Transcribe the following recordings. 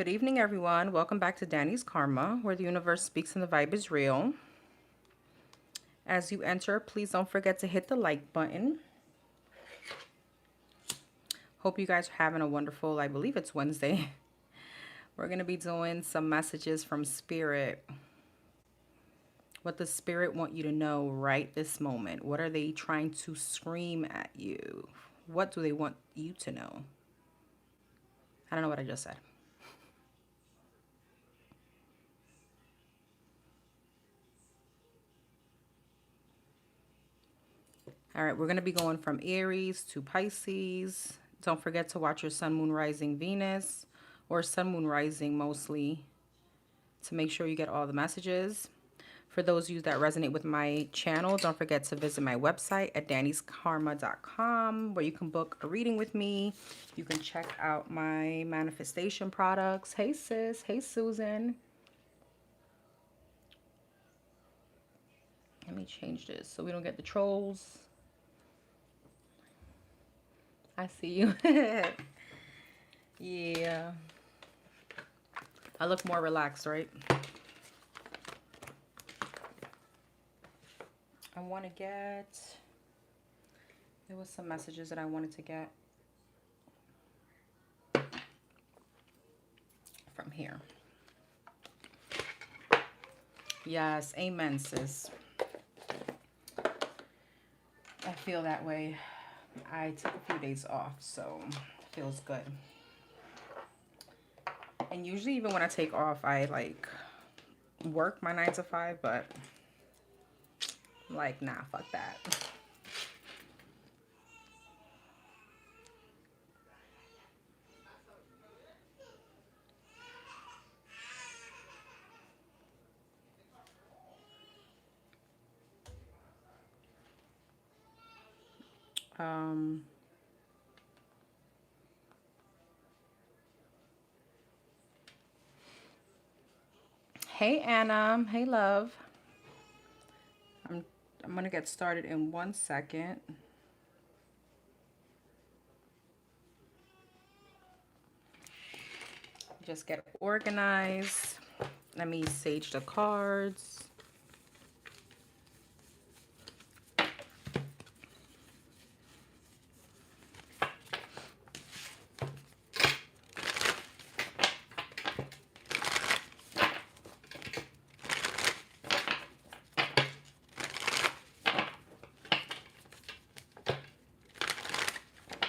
Good evening, everyone. Welcome back to Danny's Karma, where the universe speaks and the vibe is real. As you enter, please don't forget to hit the like button. Hope you guys are having a wonderful, I believe it's Wednesday. We're going to be doing some messages from Spirit. What does Spirit want you to know right this moment? What are they trying to scream at you? What do they want you to know? I don't know what I just said. All right, we're going to be going from Aries to Pisces. Don't forget to watch your Sun, Moon, Rising, Venus, or Sun, Moon, Rising mostly, to make sure you get all the messages. For those of you that resonate with my channel, don't forget to visit my website at dannyskarma.com, where you can book a reading with me. You can check out my manifestation products. Hey, sis. Hey, Susan. Let me change this so we don't get the trolls. I see you. Yeah. I look more relaxed, right? I want to get... There was some messages that I wanted to get from here. Yes, amen, sis. I feel that way. I took a few days off, so it feels good. And usually even when I take off, I like work my 9 to 5, but like, nah, fuck that. Hey, Anna. Hey, love. I'm going to get started in 1 second. Just get organized. Let me sage the cards.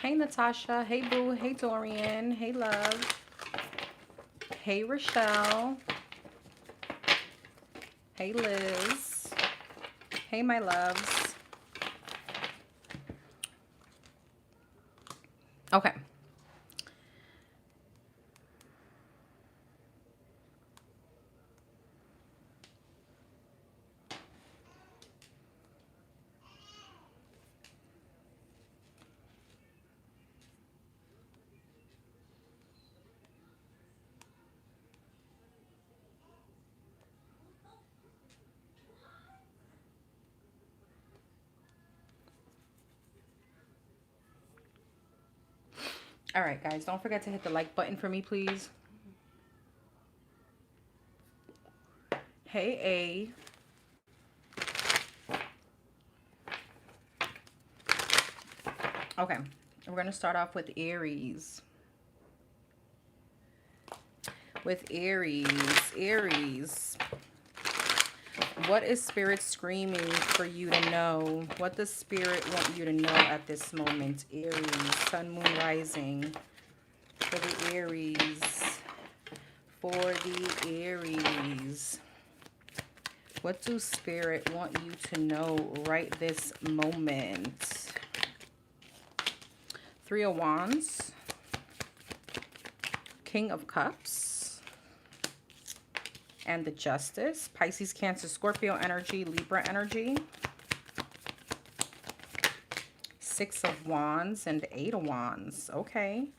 Hey, Natasha. Hey, Boo. Hey, Dorian. Hey, love. Hey, Rochelle. Hey, Liz. Hey, my loves. Okay. All right, guys, don't forget to hit the like button for me, please. Hey, A. Okay, we're going to start off with Aries. With Aries. What is Spirit screaming for you to know? What does Spirit want you to know at this moment? Aries, Sun, Moon, Rising. For the Aries. For the Aries. What do Spirit want you to know right this moment? 3 of Wands. King of Cups. And the Justice. Pisces, Cancer, Scorpio energy, Libra energy. 6 of Wands and 8 of Wands. Okay.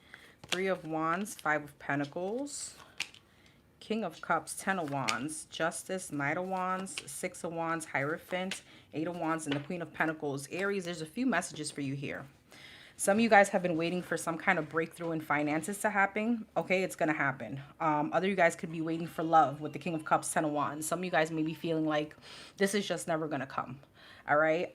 3 of Wands, 5 of Pentacles. King of Cups, 10 of Wands. Justice, Knight of Wands. 6 of Wands, Hierophant. 8 of Wands and the Queen of Pentacles. Aries, there's a few messages for you here. Some of you guys have been waiting for some kind of breakthrough in finances to happen. Okay, it's going to happen. Other you guys could be waiting for love with the King of Cups, Ten of Wands. Some of you guys may be feeling like this is just never going to come. All right.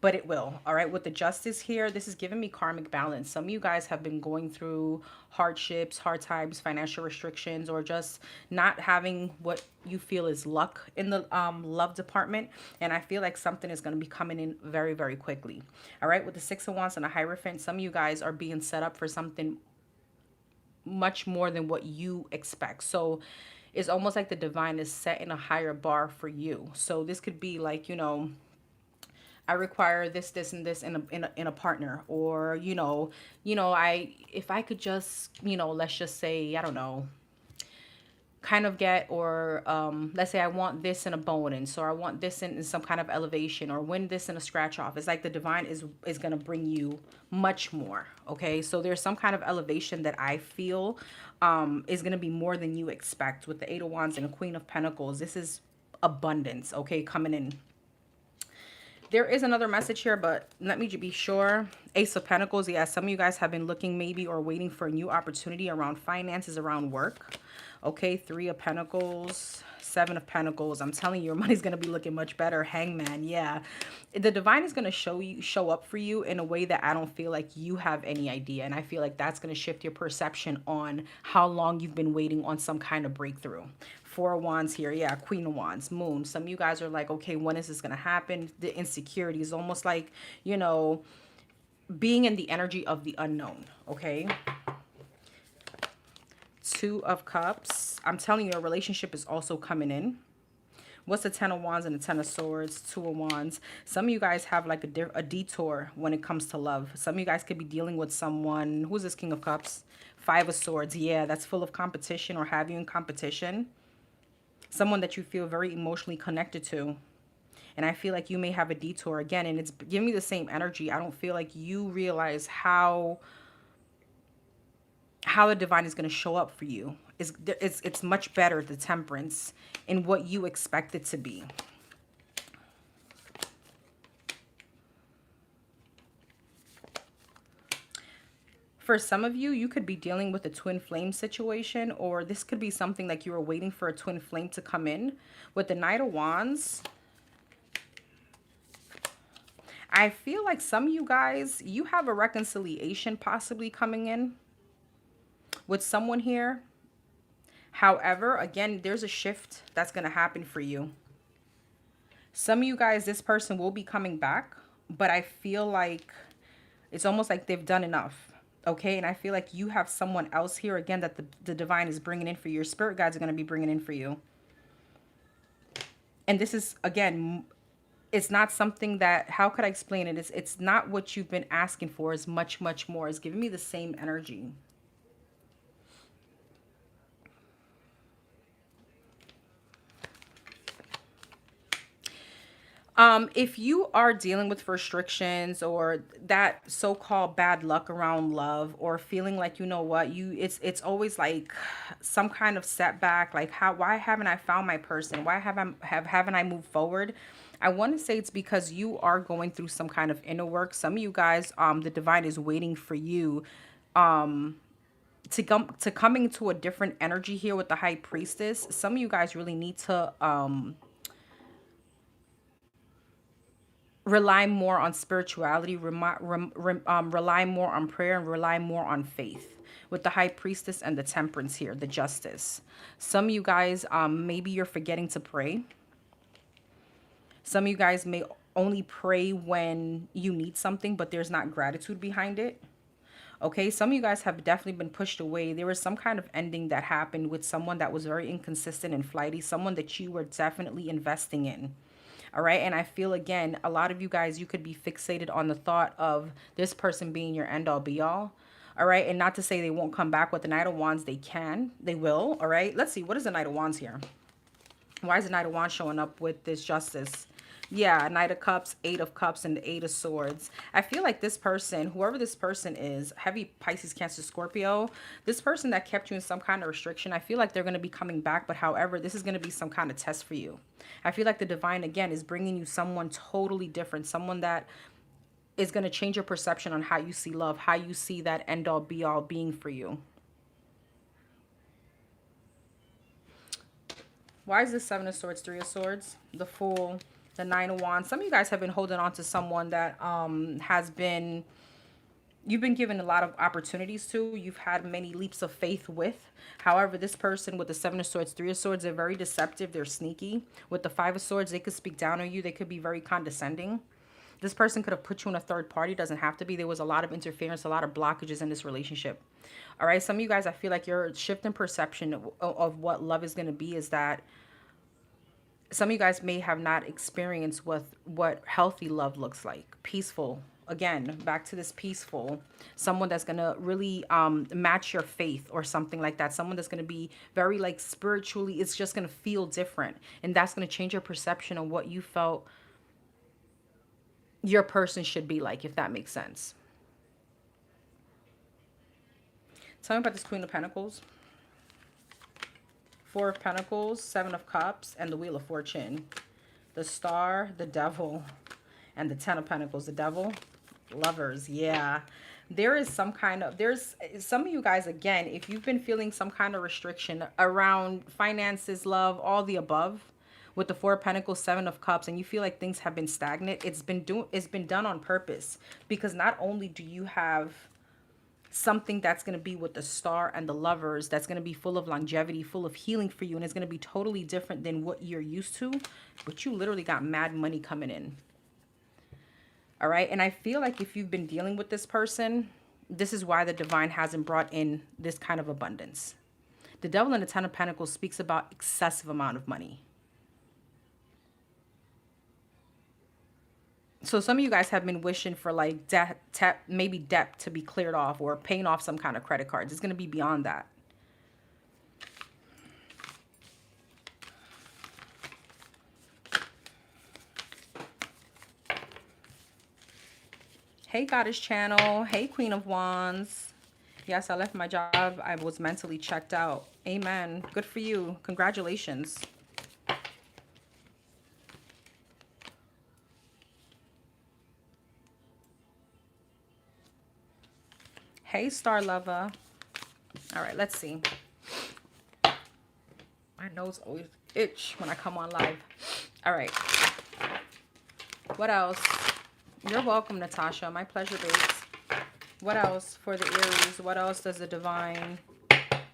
But it will. All right. With the Justice here, this is giving me karmic balance. Some of you guys have been going through hardships, hard times, financial restrictions, or just not having what you feel is luck in the love department. And I feel like something is going to be coming in very, very quickly. All right. With the Six of Wands and the Hierophant, some of you guys are being set up for something much more than what you expect. So it's almost like the divine is setting a higher bar for you. So this could be like, you know, I require this, this, and this in a partner, or if I could just, let's just say, I don't know, kind of get, or let's say I want this in a bonus, or I want this in some kind of elevation, or win this in a scratch off. It's like the divine is gonna bring you much more. Okay, so there's some kind of elevation that I feel is gonna be more than you expect. With the Eight of Wands and the Queen of Pentacles, this is abundance. Okay, coming in. There is another message here, but let me be sure. Ace of Pentacles. Yeah, some of you guys have been looking maybe or waiting for a new opportunity around finances, around work. Okay, Three of Pentacles, Seven of Pentacles. I'm telling you, your money's going to be looking much better. Hangman, yeah. The divine is going to show up for you in a way that I don't feel like you have any idea. And I feel like that's going to shift your perception on how long you've been waiting on some kind of breakthrough. Four of Wands here. Yeah, Queen of Wands, Moon. Some of you guys are like, okay, when is this going to happen? The insecurity is almost like, being in the energy of the unknown. Okay. Two of Cups. I'm telling you, a relationship is also coming in. What's the Ten of Wands and the Ten of Swords? Two of Wands. Some of you guys have like a detour when it comes to love. Some of you guys could be dealing with someone. Who's this King of Cups? Five of Swords. Yeah, that's full of competition or have you in competition. Someone that you feel very emotionally connected to. And I feel like you may have a detour again. And it's giving me the same energy. I don't feel like you realize how the divine is going to show up for you. It's much better, the Temperance, in what you expect it to be. For some of you, you could be dealing with a twin flame situation, or this could be something like you were waiting for a twin flame to come in. With the Knight of Wands, I feel like some of you guys, you have a reconciliation possibly coming in with someone here. However, again, there's a shift that's going to happen for you. Some of you guys, this person will be coming back, but I feel like it's almost like they've done enough. Okay, and I feel like you have someone else here, again, that the divine is bringing in for you. Your spirit guides are going to be bringing in for you. And this is, again, it's not something that, how could I explain it? It's not what you've been asking for. It's much, much more. It's giving me the same energy. If you are dealing with restrictions or that so-called bad luck around love, or feeling like, you know what, it's always like some kind of setback, like why haven't I found my person? Why haven't I moved forward? I want to say it's because you are going through some kind of inner work. Some of you guys, the divine is waiting for you to coming to a different energy here with the High Priestess. Some of you guys really need to rely more on spirituality, rely more on prayer, and rely more on faith. With the High Priestess and the Temperance here, the Justice. Some of you guys, maybe you're forgetting to pray. Some of you guys may only pray when you need something, but there's not gratitude behind it. Okay, some of you guys have definitely been pushed away. There was some kind of ending that happened with someone that was very inconsistent and flighty, someone that you were definitely investing in. All right. And I feel, again, a lot of you guys, you could be fixated on the thought of this person being your end all be all. All right. And not to say they won't come back. With the Knight of Wands, they can. They will. All right. Let's see. What is the Knight of Wands here? Why is the Knight of Wands showing up with this Justice? Yeah, Knight of Cups, Eight of Cups, and the Eight of Swords. I feel like this person, whoever this person is, heavy Pisces, Cancer, Scorpio, this person that kept you in some kind of restriction, I feel like they're going to be coming back. But however, this is going to be some kind of test for you. I feel like the divine, again, is bringing you someone totally different. Someone that is going to change your perception on how you see love, how you see that end all be all being for you. Why is this Seven of Swords, Three of Swords, the Fool, the Nine of Wands? Some of you guys have been holding on to someone that you've been given a lot of opportunities to. You've had many leaps of faith with. However, this person with the Seven of Swords, Three of Swords, they're very deceptive. They're sneaky. With the Five of Swords, they could speak down on you. They could be very condescending. This person could have put you in a third party. Doesn't have to be. There was a lot of interference, a lot of blockages in this relationship. All right. Some of you guys, I feel like your shift in perception of what love is going to be is that some of you guys may have not experienced what healthy love looks like. Peaceful. Again, back to this peaceful. Someone that's going to really match your faith or something like that. Someone that's going to be very like spiritually, it's just going to feel different. And that's going to change your perception of what you felt your person should be like, if that makes sense. Tell me about this Queen of Pentacles. Four of Pentacles, Seven of Cups, and the Wheel of Fortune. The Star, the Devil, and the Ten of Pentacles. The Devil, Lovers, yeah. There is some kind of, there's some of you guys, again, if you've been feeling some kind of restriction around finances, love, all the above, with the Four of Pentacles, Seven of Cups, and you feel like things have been stagnant, it's been done on purpose. Because not only do you have something that's going to be with the Star and the Lovers, that's going to be full of longevity, full of healing for you, and it's going to be totally different than what you're used to, but you literally got mad money coming in. All right, and I feel like if you've been dealing with this person, this is why the divine hasn't brought in this kind of abundance. The Devil and the Ten of Pentacles speaks about excessive amount of money. So some of you guys have been wishing for like maybe debt to be cleared off, or paying off some kind of credit cards. It's going to be beyond that. Hey, Goddess Channel. Hey, Queen of Wands. Yes, I left my job. I was mentally checked out. Amen. Good for you. Congratulations. Hey, Star Lover. All right, let's see. My nose always itch when I come on live. All right. What else? You're welcome, Natasha. My pleasure, babes. What else for the Aries? What else does the divine?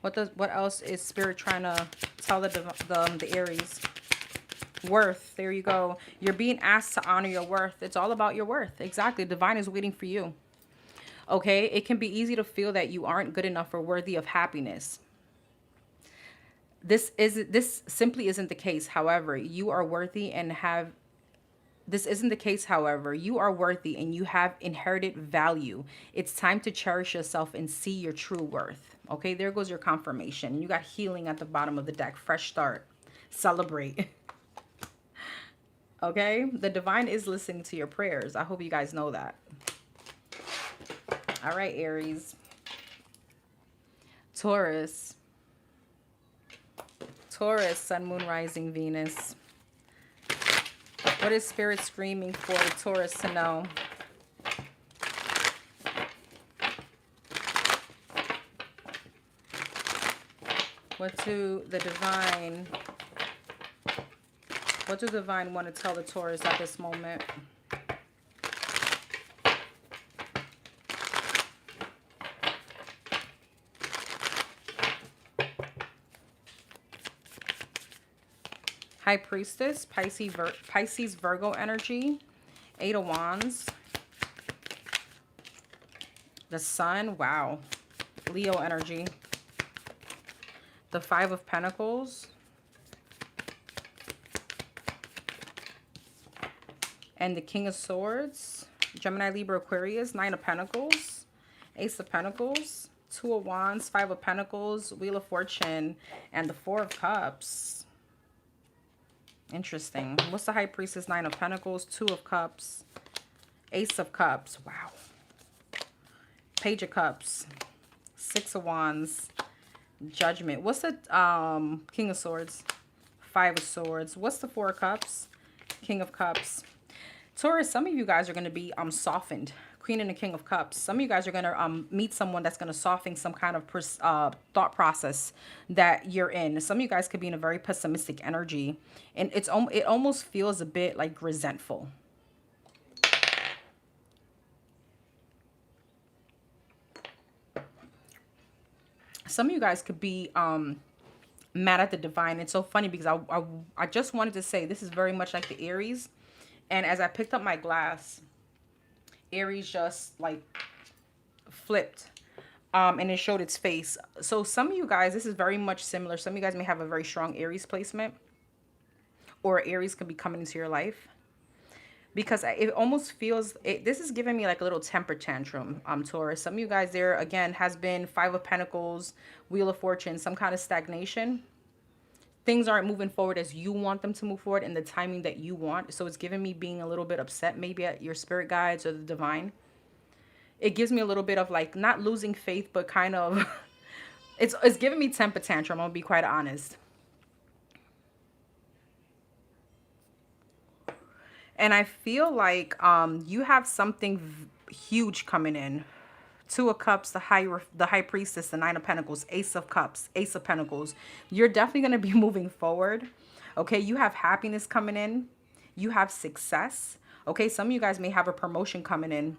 What else is Spirit trying to tell the Aries? Worth. There you go. You're being asked to honor your worth. It's all about your worth. Exactly. Divine is waiting for you. Okay, it can be easy to feel that you aren't good enough or worthy of happiness. This simply isn't the case. However, you are worthy and have. This isn't the case. However, you are worthy and you have inherited value. It's time to cherish yourself and see your true worth. Okay, there goes your confirmation. You got healing at the bottom of the deck. Fresh start. Celebrate. Okay, the divine is listening to your prayers. I hope you guys know that. All right, Aries. Taurus. Taurus, Sun, Moon, Rising, Venus. What is Spirit screaming for the Taurus to know? What do the divine want to tell the Taurus at this moment? High Priestess, Pisces, Virgo energy, Eight of Wands, the Sun, wow, Leo energy, the Five of Pentacles, and the King of Swords, Gemini, Libra, Aquarius, Nine of Pentacles, Ace of Pentacles, Two of Wands, Five of Pentacles, Wheel of Fortune, and the Four of Cups. Interesting. What's the High Priestess? Nine of Pentacles, Two of Cups, Ace of Cups. Wow. Page of Cups, Six of Wands, Judgment. What's the King of Swords? Five of Swords. What's the Four of Cups? King of Cups. Taurus, some of you guys are going to be softened. Queen and the King of Cups. Some of you guys are going to meet someone that's going to soften some kind of thought process that you're in. Some of you guys could be in a very pessimistic energy, and it almost feels a bit like resentful. Some of you guys could be mad at the divine. It's so funny because I just wanted to say this is very much like the Aries. And as I picked up my glass, Aries just like flipped and it showed its face. So some of you guys, this is very much similar. Some of you guys may have a very strong Aries placement, or Aries could be coming into your life. Because it almost feels, this is giving me like a little temper tantrum, Taurus. Some of you guys there, again, has been Five of Pentacles, Wheel of Fortune, some kind of stagnation. Things aren't moving forward as you want them to move forward in the timing that you want. So it's giving me being a little bit upset maybe at your spirit guides or the divine. It gives me a little bit of like not losing faith, but kind of, it's giving me temper tantrum. I'm going to be quite honest. And I feel like you have something huge coming in. Two of Cups, the High Priestess, the Nine of Pentacles, Ace of Cups, Ace of Pentacles. You're definitely going to be moving forward. Okay, you have happiness coming in. You have success. Okay, some of you guys may have a promotion coming in.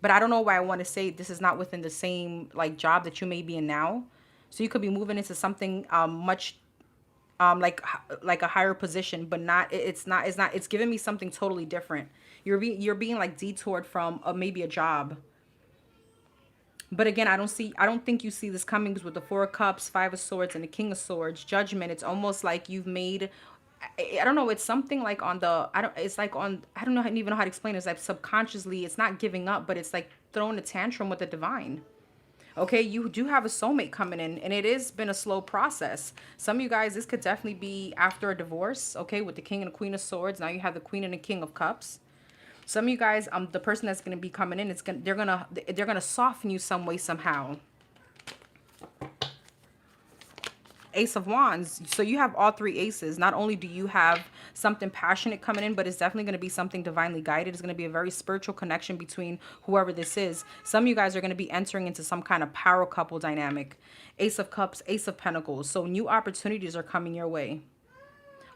But I don't know why I want to say this is not within the same like job that you may be in now. So you could be moving into something much like a higher position, but it's giving me something totally different. You're being like detoured from maybe a job. But again, I don't think you see this coming, because with the Four of Cups, Five of Swords, and the King of Swords, Judgment, it's almost like you've made, I don't know, it's something like on the, I don't know, even know how to explain it. It's like subconsciously, it's not giving up, but it's like throwing a tantrum with the divine. Okay, you do have a soulmate coming in, and it has been a slow process. Some of you guys, this could definitely be after a divorce, okay, with the King and the Queen of Swords. Now you have the Queen and the King of Cups. Some of you guys, the person that's going to be coming in, they're gonna soften you some way, somehow. Ace of Wands. So you have all three aces. Not only do you have something passionate coming in, but it's definitely going to be something divinely guided. It's going to be a very spiritual connection between whoever this is. Some of you guys are going to be entering into some kind of power couple dynamic. Ace of Cups, Ace of Pentacles. So new opportunities are coming your way.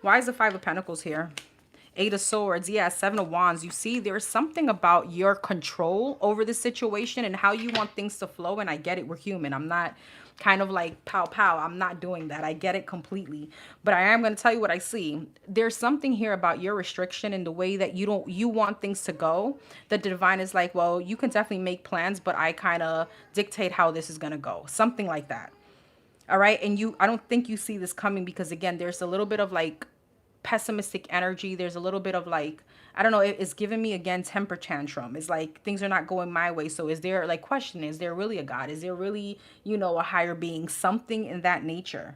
Why is the Five of Pentacles here? Eight of Swords. Yeah, Seven of Wands. You see, there's something about your control over the situation and how you want things to flow. And I get it. We're human. I'm not kind of like pow pow. I'm not doing that. I get it completely. But I am going to tell you what I see. There's something here about your restriction and the way that you want things to go, that the divine is like, well, you can definitely make plans, but I kind of dictate how this is going to go. Something like that. All right. And I don't think you see this coming, because again, there's a little bit of like pessimistic energy. There's a little bit of like, I don't know, it's giving me again temper tantrum. It's like things are not going my way. So is there, like, question, is there really a God? Is there really, you know, a higher being? Something in that nature.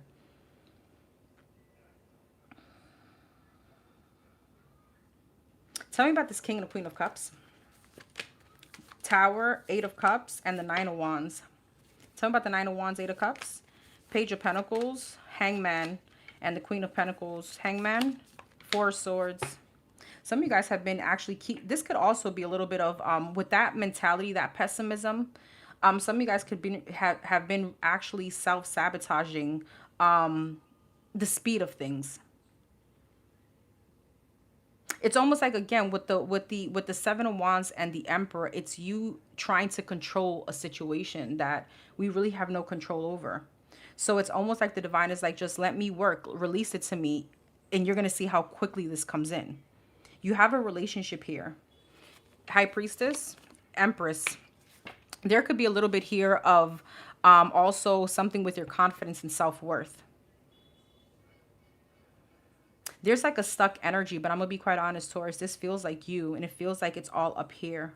Tell me about this King and the Queen of Cups. Tower, Eight of Cups, and the Nine of Wands. Tell me about the Nine of Wands, Eight of Cups. Page of Pentacles, Hangman, and the Queen of Pentacles, Hangman, Four of Swords. Some of you guys have been actually this could also be a little bit of with that mentality, that pessimism. Some of you guys could have been actually self-sabotaging the speed of things. It's almost like, again, with the Seven of Wands and the Emperor, it's you trying to control a situation that we really have no control over. So it's almost like the divine is like, just let me work, release it to me, and you're going to see how quickly this comes in. You have a relationship here. High Priestess, Empress. There could be a little bit here of also something with your confidence and self-worth. There's like a stuck energy, but I'm going to be quite honest, Taurus. This feels like you, and it feels like it's all up here.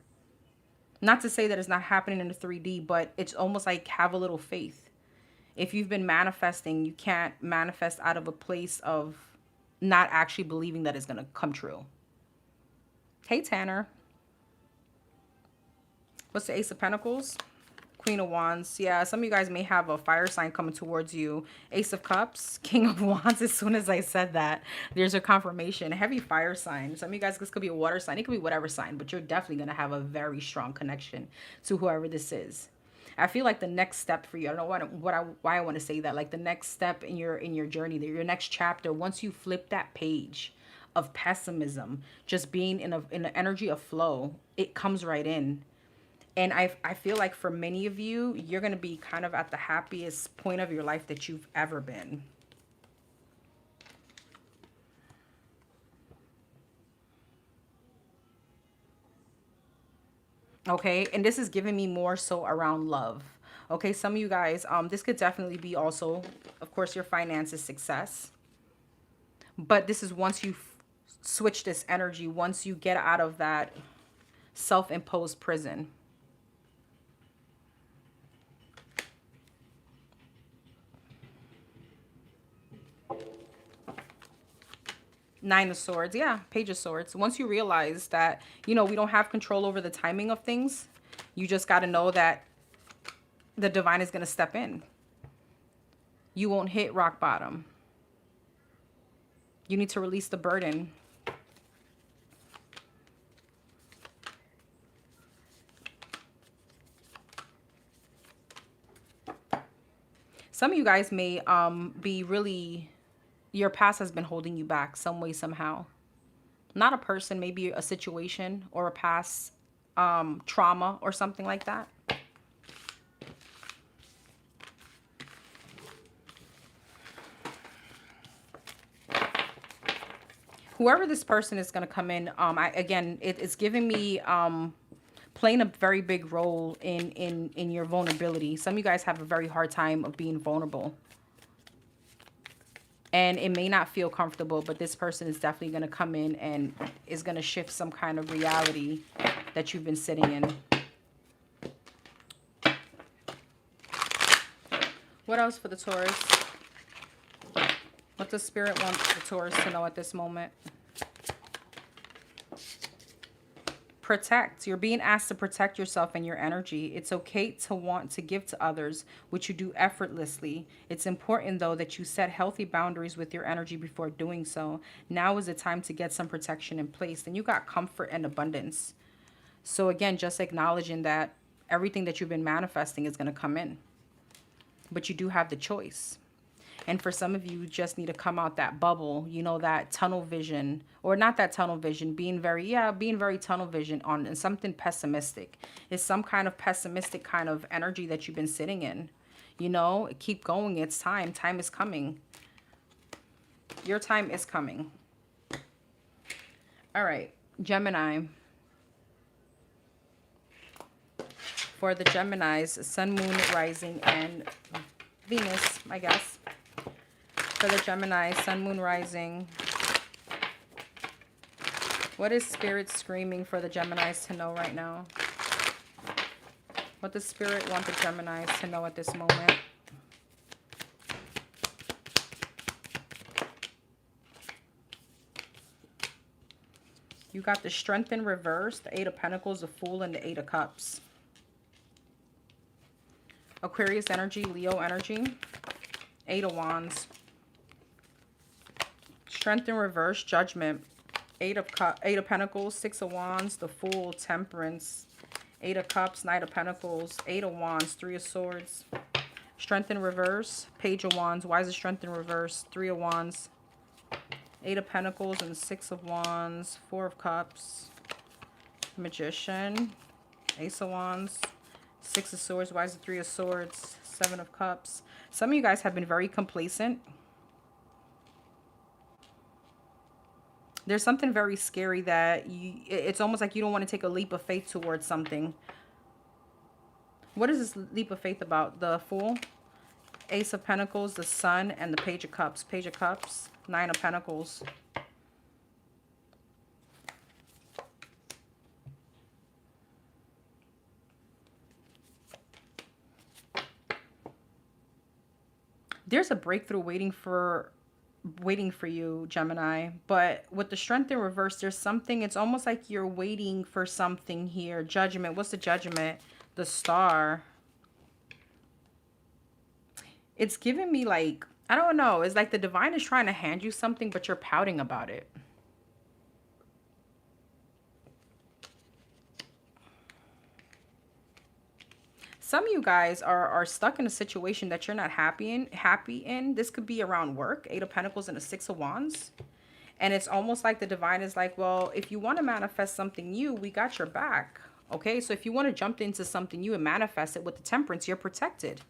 Not to say that it's not happening in the 3D, but it's almost like have a little faith. If you've been manifesting, you can't manifest out of a place of not actually believing that it's going to come true. Hey, Tanner. What's the Ace of Pentacles? Queen of Wands. Yeah, some of you guys may have a fire sign coming towards you. Ace of Cups, King of Wands. As soon as I said that, there's a confirmation. Heavy fire sign. Some of you guys, this could be a water sign. It could be whatever sign, but you're definitely going to have a very strong connection to whoever this is. I feel like the next step for you, I don't know why I want to say that, like the next step in your journey, your next chapter, once you flip that page of pessimism, just being in an energy of flow, it comes right in. And I feel like for many of you, you're going to be kind of at the happiest point of your life that you've ever been. Okay, and this is giving me more so around love. Okay, some of you guys, this could definitely be also, of course, your finances, success. But this is once you switch this energy, once you get out of that self-imposed prison. Nine of Swords. Yeah, Page of Swords. Once you realize that, you know, we don't have control over the timing of things, you just got to know that the divine is going to step in. You won't hit rock bottom. You need to release the burden. Some of you guys may be really, your past has been holding you back some way, somehow. Not a person, maybe a situation or a past trauma or something like that. Whoever this person is going to come in, again, it's giving me playing a very big role in your vulnerability. Some of you guys have a very hard time of being vulnerable. And it may not feel comfortable, but this person is definitely going to come in and is going to shift some kind of reality that you've been sitting in. What else for the Taurus? What does Spirit want the Taurus to know at this moment? Protect. You're being asked to protect yourself and your energy. It's okay to want to give to others, which you do effortlessly. It's important, though, that you set healthy boundaries with your energy before doing so. Now is the time to get some protection in place. Then you got comfort and abundance. So again, just acknowledging that everything that you've been manifesting is going to come in. But you do have the choice. And for some of you, just need to come out that bubble, you know, that tunnel vision, or not that tunnel vision, being very tunnel vision on something pessimistic. It's some kind of pessimistic kind of energy that you've been sitting in. You know, keep going. It's time. Time is coming. Your time is coming. All right, Gemini. For the Geminis, Sun, Moon, Rising, and Venus, I guess. For the Gemini, Sun, Moon, Rising. What is Spirit screaming for the Geminis to know right now? What does Spirit want the Geminis to know at this moment? You got the Strength in reverse, the Eight of Pentacles, the Fool, and the Eight of Cups. Aquarius energy, Leo energy, Eight of Wands. Strength in reverse, Judgment, Eight of Pentacles, Six of Wands, the Fool, Temperance, Eight of Cups, Knight of Pentacles, Eight of Wands, Three of Swords. Strength in reverse, Page of Wands. Why is it Strength in reverse? Three of Wands, Eight of Pentacles, and Six of Wands, Four of Cups, Magician, Ace of Wands, Six of Swords. Why is it Three of Swords? Seven of Cups. Some of you guys have been very complacent. There's something very scary that it's almost like you don't want to take a leap of faith towards something. What is this leap of faith about? The Fool, Ace of Pentacles, the Sun, and the Page of Cups. Page of Cups, Nine of Pentacles. There's a breakthrough waiting for you, Gemini. But with the Strength in reverse, there's something, it's almost like you're waiting for something here. Judgment. What's the Judgment? The Star. It's giving me like, I don't know. It's like the divine is trying to hand you something, but you're pouting about it. Some of you guys are stuck in a situation that you're not happy in. This could be around work, 8 of Pentacles and a 6 of Wands. And it's almost like the divine is like, well, if you want to manifest something new, we got your back. Okay, so if you want to jump into something new and manifest it with the Temperance, you're protected.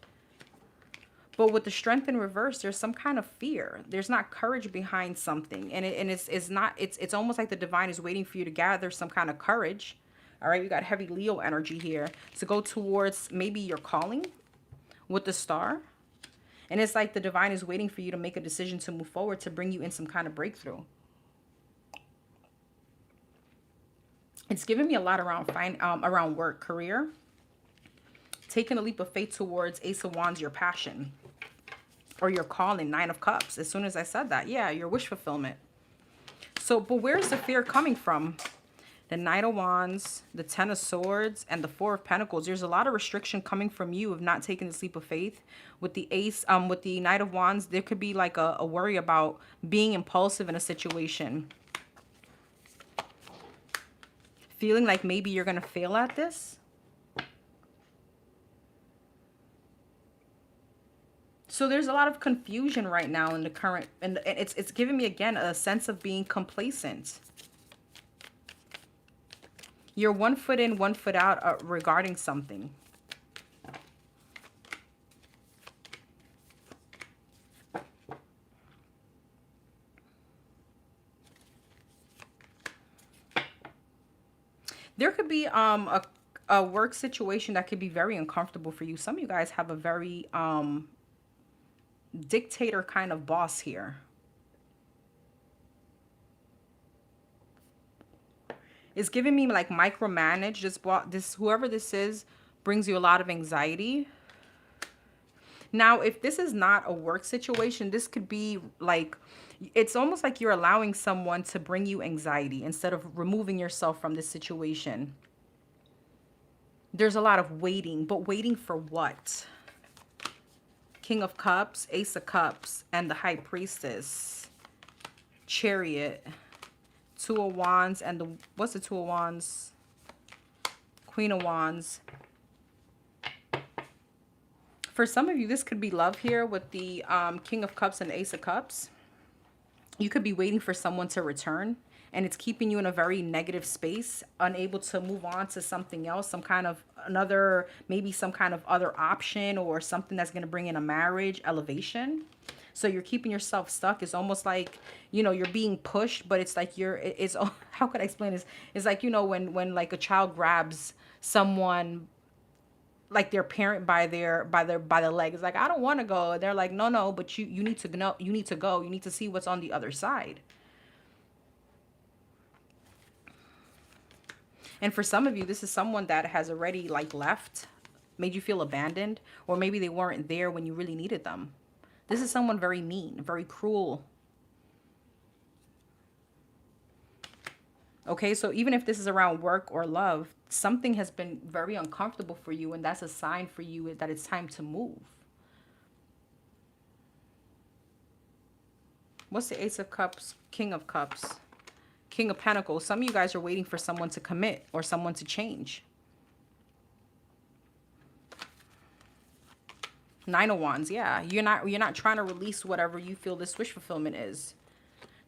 But with the Strength in reverse, there's some kind of fear. There's not courage behind something. And it's almost like the divine is waiting for you to gather some kind of courage. All right, you got heavy Leo energy here to go towards maybe your calling with the Star. And it's like the divine is waiting for you to make a decision to move forward, to bring you in some kind of breakthrough. It's giving me a lot around around work, career. Taking a leap of faith towards Ace of Wands, your passion. Or your calling, 9 of Cups. As soon as I said that, yeah, your wish fulfillment. So, but where's the fear coming from? The 9 of Wands, the 10 of Swords, and the 4 of Pentacles. There's a lot of restriction coming from you of not taking this leap of faith. With the with the Knight of Wands, there could be like a worry about being impulsive in a situation. Feeling like maybe you're going to fail at this. So there's a lot of confusion right now in the current, and it's giving me again a sense of being complacent. You're 1 foot in, 1 foot out regarding something. There could be a work situation that could be very uncomfortable for you. Some of you guys have a very dictator kind of boss here. It's giving me like micromanage. This whoever this is brings you a lot of anxiety. Now, if this is not a work situation, this could be like, it's almost like you're allowing someone to bring you anxiety instead of removing yourself from this situation. There's a lot of waiting, but waiting for what? King of Cups, Ace of Cups, and the High Priestess. Chariot. 2 of Wands, and what's the 2 of Wands? Queen of Wands. For some of you, this could be love here with the King of Cups and Ace of Cups. You could be waiting for someone to return, and it's keeping you in a very negative space, unable to move on to something else, some kind of another, maybe some kind of other option or something that's going to bring in a marriage, elevation. So you're keeping yourself stuck. It's almost like, you know, you're being pushed, but it's like it's how could I explain this? It's like, you know, when like a child grabs someone, like their parent by the leg. It's like, I don't want to go. They're like, no, but you need to know, you need to go. You need to see what's on the other side. And for some of you, this is someone that has already like left, made you feel abandoned, or maybe they weren't there when you really needed them. This is someone very mean, very cruel. Okay, so even if this is around work or love, something has been very uncomfortable for you, and that's a sign for you that it's time to move. What's the Ace of Cups, King of Cups, King of Pentacles? Some of you guys are waiting for someone to commit or someone to change. 9 of Wands, yeah. You're not trying to release whatever you feel this wish fulfillment is.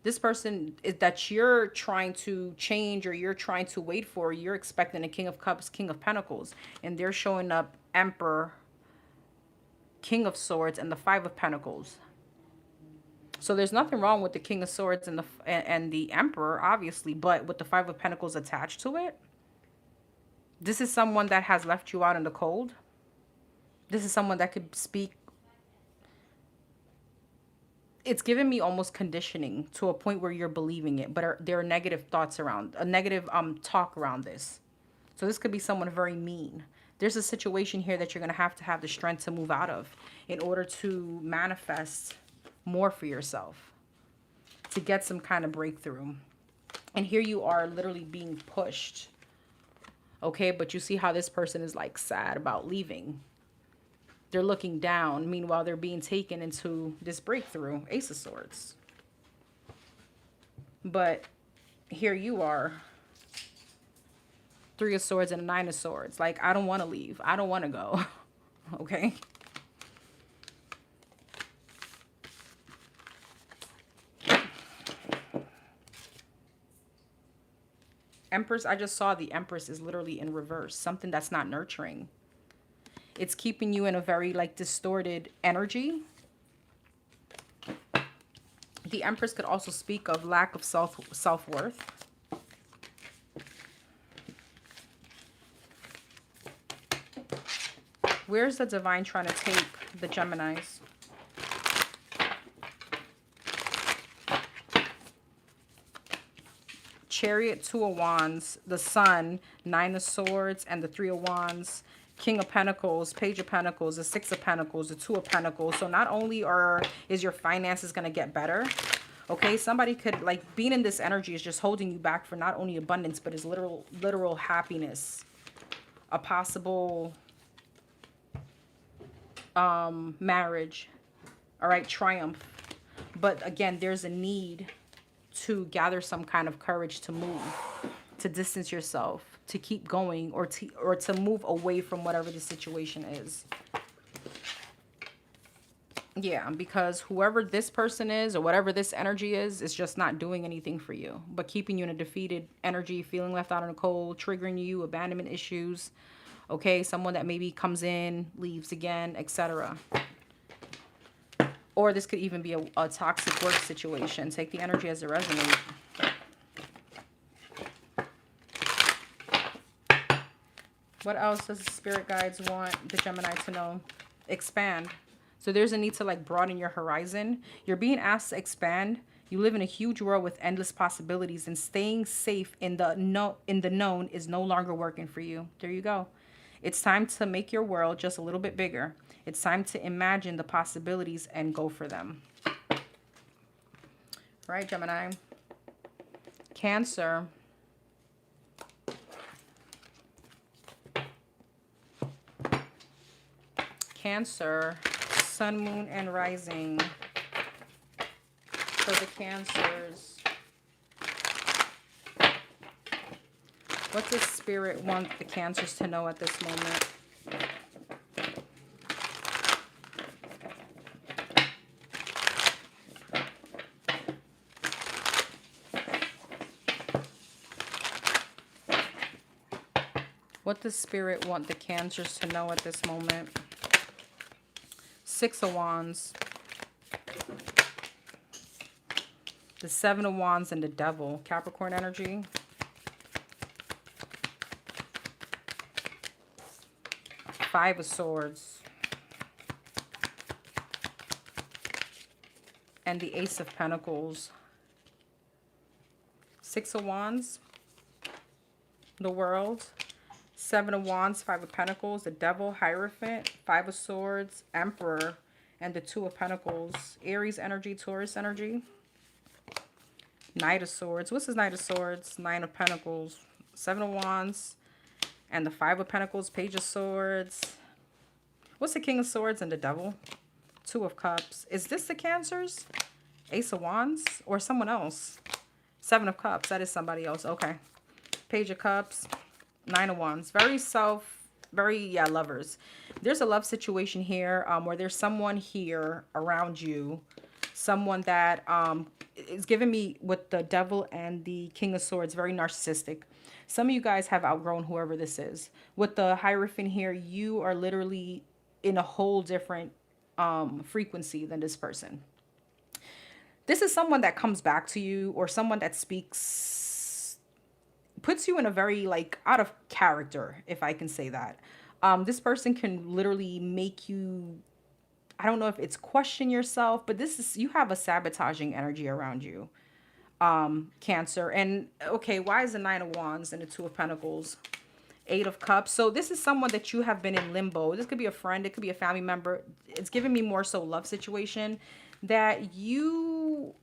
This person that you're trying to change or you're trying to wait for, you're expecting a King of Cups, King of Pentacles, and they're showing up Emperor, King of Swords, and the 5 of Pentacles. So there's nothing wrong with the King of Swords and the Emperor, obviously, but with the 5 of Pentacles attached to it, this is someone that has left you out in the cold. This is someone that could speak. It's given me almost conditioning to a point where you're believing it, but there are negative thoughts around, a negative talk around this. So this could be someone very mean. There's a situation here that you're going to have the strength to move out of in order to manifest more for yourself, to get some kind of breakthrough. And here you are literally being pushed. Okay, but you see how this person is like sad about leaving. They're looking down. Meanwhile, they're being taken into this breakthrough. Ace of Swords. But here you are. Three of Swords and a Nine of Swords. Like, I don't want to leave. I don't want to go. Okay. Empress, I just saw the Empress is literally in reverse. Something that's not nurturing. It's keeping you in a very like distorted energy. The Empress could also speak of lack of self-worth. Where's the Divine trying to take the Geminis? Chariot, Two of Wands, the Sun, Nine of Swords, and the Three of Wands, King of Pentacles, Page of Pentacles, the Six of Pentacles, the Two of Pentacles. So not only is your finances going to get better, okay, somebody could, like, being in this energy is just holding you back for not only abundance, but is literal happiness. A possible marriage, all right, triumph. But again, there's a need to gather some kind of courage to move, to distance yourself, to keep going, or to move away from whatever the situation is. Yeah, because whoever this person is or whatever this energy is just not doing anything for you, but keeping you in a defeated energy, feeling left out in the cold, triggering you, abandonment issues. Okay, someone that maybe comes in, leaves again, etc. Or this could even be a toxic work situation. Take the energy as it resonates. What else does the spirit guides want the Gemini to know? Expand. So there's a need to like broaden your horizon. You're being asked to expand. You live in a huge world with endless possibilities, and staying safe in the known is no longer working for you. There you go. It's time to make your world just a little bit bigger. It's time to imagine the possibilities and go for them. Right, Gemini? Cancer. Cancer. Sun, Moon, and Rising. For the Cancers. What does Spirit want the Cancers to know at this moment? What does Spirit want the Cancers to know at this moment? Six of Wands. The Seven of Wands and the Devil. Capricorn energy. Five of Swords. And the Ace of Pentacles. Six of Wands. The World. Seven of Wands, Five of Pentacles, the Devil, Hierophant, Five of Swords, Emperor, and the Two of Pentacles. Aries energy, Taurus energy. Knight of Swords. What's this Knight of Swords? Nine of Pentacles, Seven of Wands, and the Five of Pentacles, Page of Swords. What's the King of Swords and the Devil? Two of Cups. Is this the Cancers? Ace of Wands or someone else? Seven of Cups. That is somebody else. Okay. Page of Cups. Nine of Wands. Very lovers. There's a love situation here where there's someone here around you. Someone that is giving me with the Devil and the King of Swords, very narcissistic. Some of you guys have outgrown whoever this is. With the Hierophant here, you are literally in a whole different frequency than this person. This is someone that comes back to you, or someone that puts you in a very like out of character, if I can say that. This person can literally make you, I don't know if it's question yourself, but you have a sabotaging energy around you, Cancer. And okay, why is the Nine of Wands and the Two of Pentacles? Eight of Cups. So this is someone that you have been in limbo. This could be a friend. It could be a family member. It's giving me more so love situation that you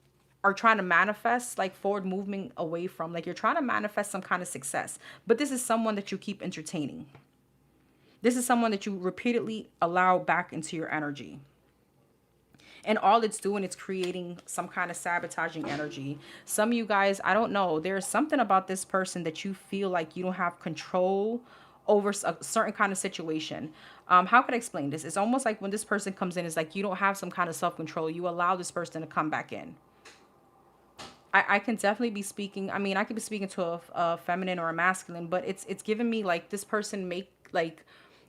are trying to manifest, like forward moving away from, like you're trying to manifest some kind of success. But this is someone that you keep entertaining. This is someone that you repeatedly allow back into your energy. And all it's doing is creating some kind of sabotaging energy. Some of you guys, I don't know, there's something about this person that you feel like you don't have control over a certain kind of situation. How can I explain this? It's almost like when this person comes in, it's like you don't have some kind of self-control. You allow this person to come back in. I can definitely be speaking. I mean, I could be speaking to a feminine or a masculine, but it's giving me like this person make like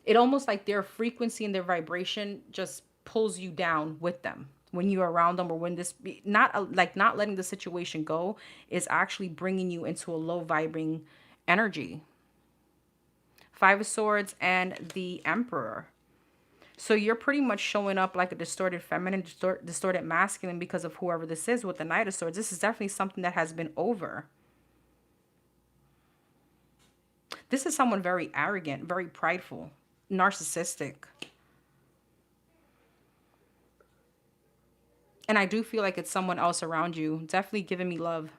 it almost like their frequency and their vibration just pulls you down with them when you're around them, or when this not like not letting the situation go is actually bringing you into a low vibrating energy. Five of Swords and the Emperor. So you're pretty much showing up like a distorted feminine, distorted masculine because of whoever this is with the Knight of Swords. This is definitely something that has been over. This is someone very arrogant, very prideful, narcissistic. And I do feel like it's someone else around you, definitely giving me love.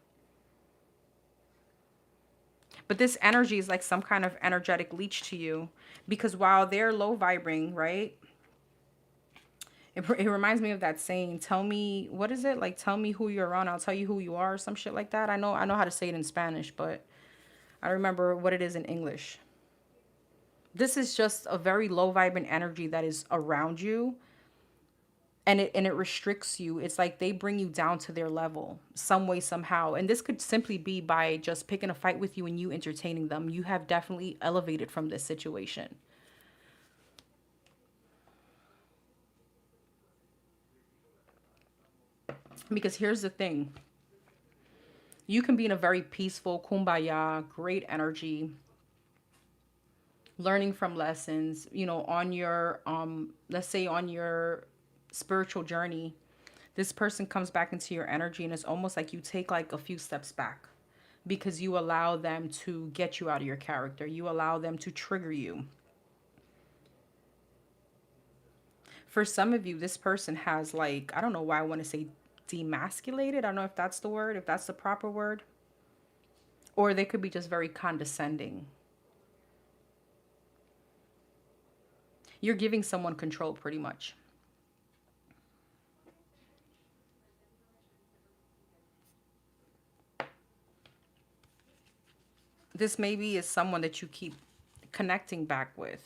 But this energy is like some kind of energetic leech to you, because while they're low vibrating, right? It reminds me of that saying, tell me, what is it? Like, tell me who you're around, I'll tell you who you are, or some shit like that. I know how to say it in Spanish, but I remember what it is in English. This is just a very low vibrant energy that is around you, and it restricts you. It's like they bring you down to their level some way, somehow. And this could simply be by just picking a fight with you and you entertaining them. You have definitely elevated from this situation. Because here's the thing. You can be in a very peaceful, kumbaya, great energy, learning from lessons, you know, on your, let's say on your spiritual journey. This person comes back into your energy and it's almost like you take like a few steps back because you allow them to get you out of your character. You allow them to trigger you. For some of you, this person has like, I don't know why I want to say demasculated. I don't know if that's the word, if that's the proper word. Or they could be just very condescending. You're giving someone control pretty much. This maybe is someone that you keep connecting back with,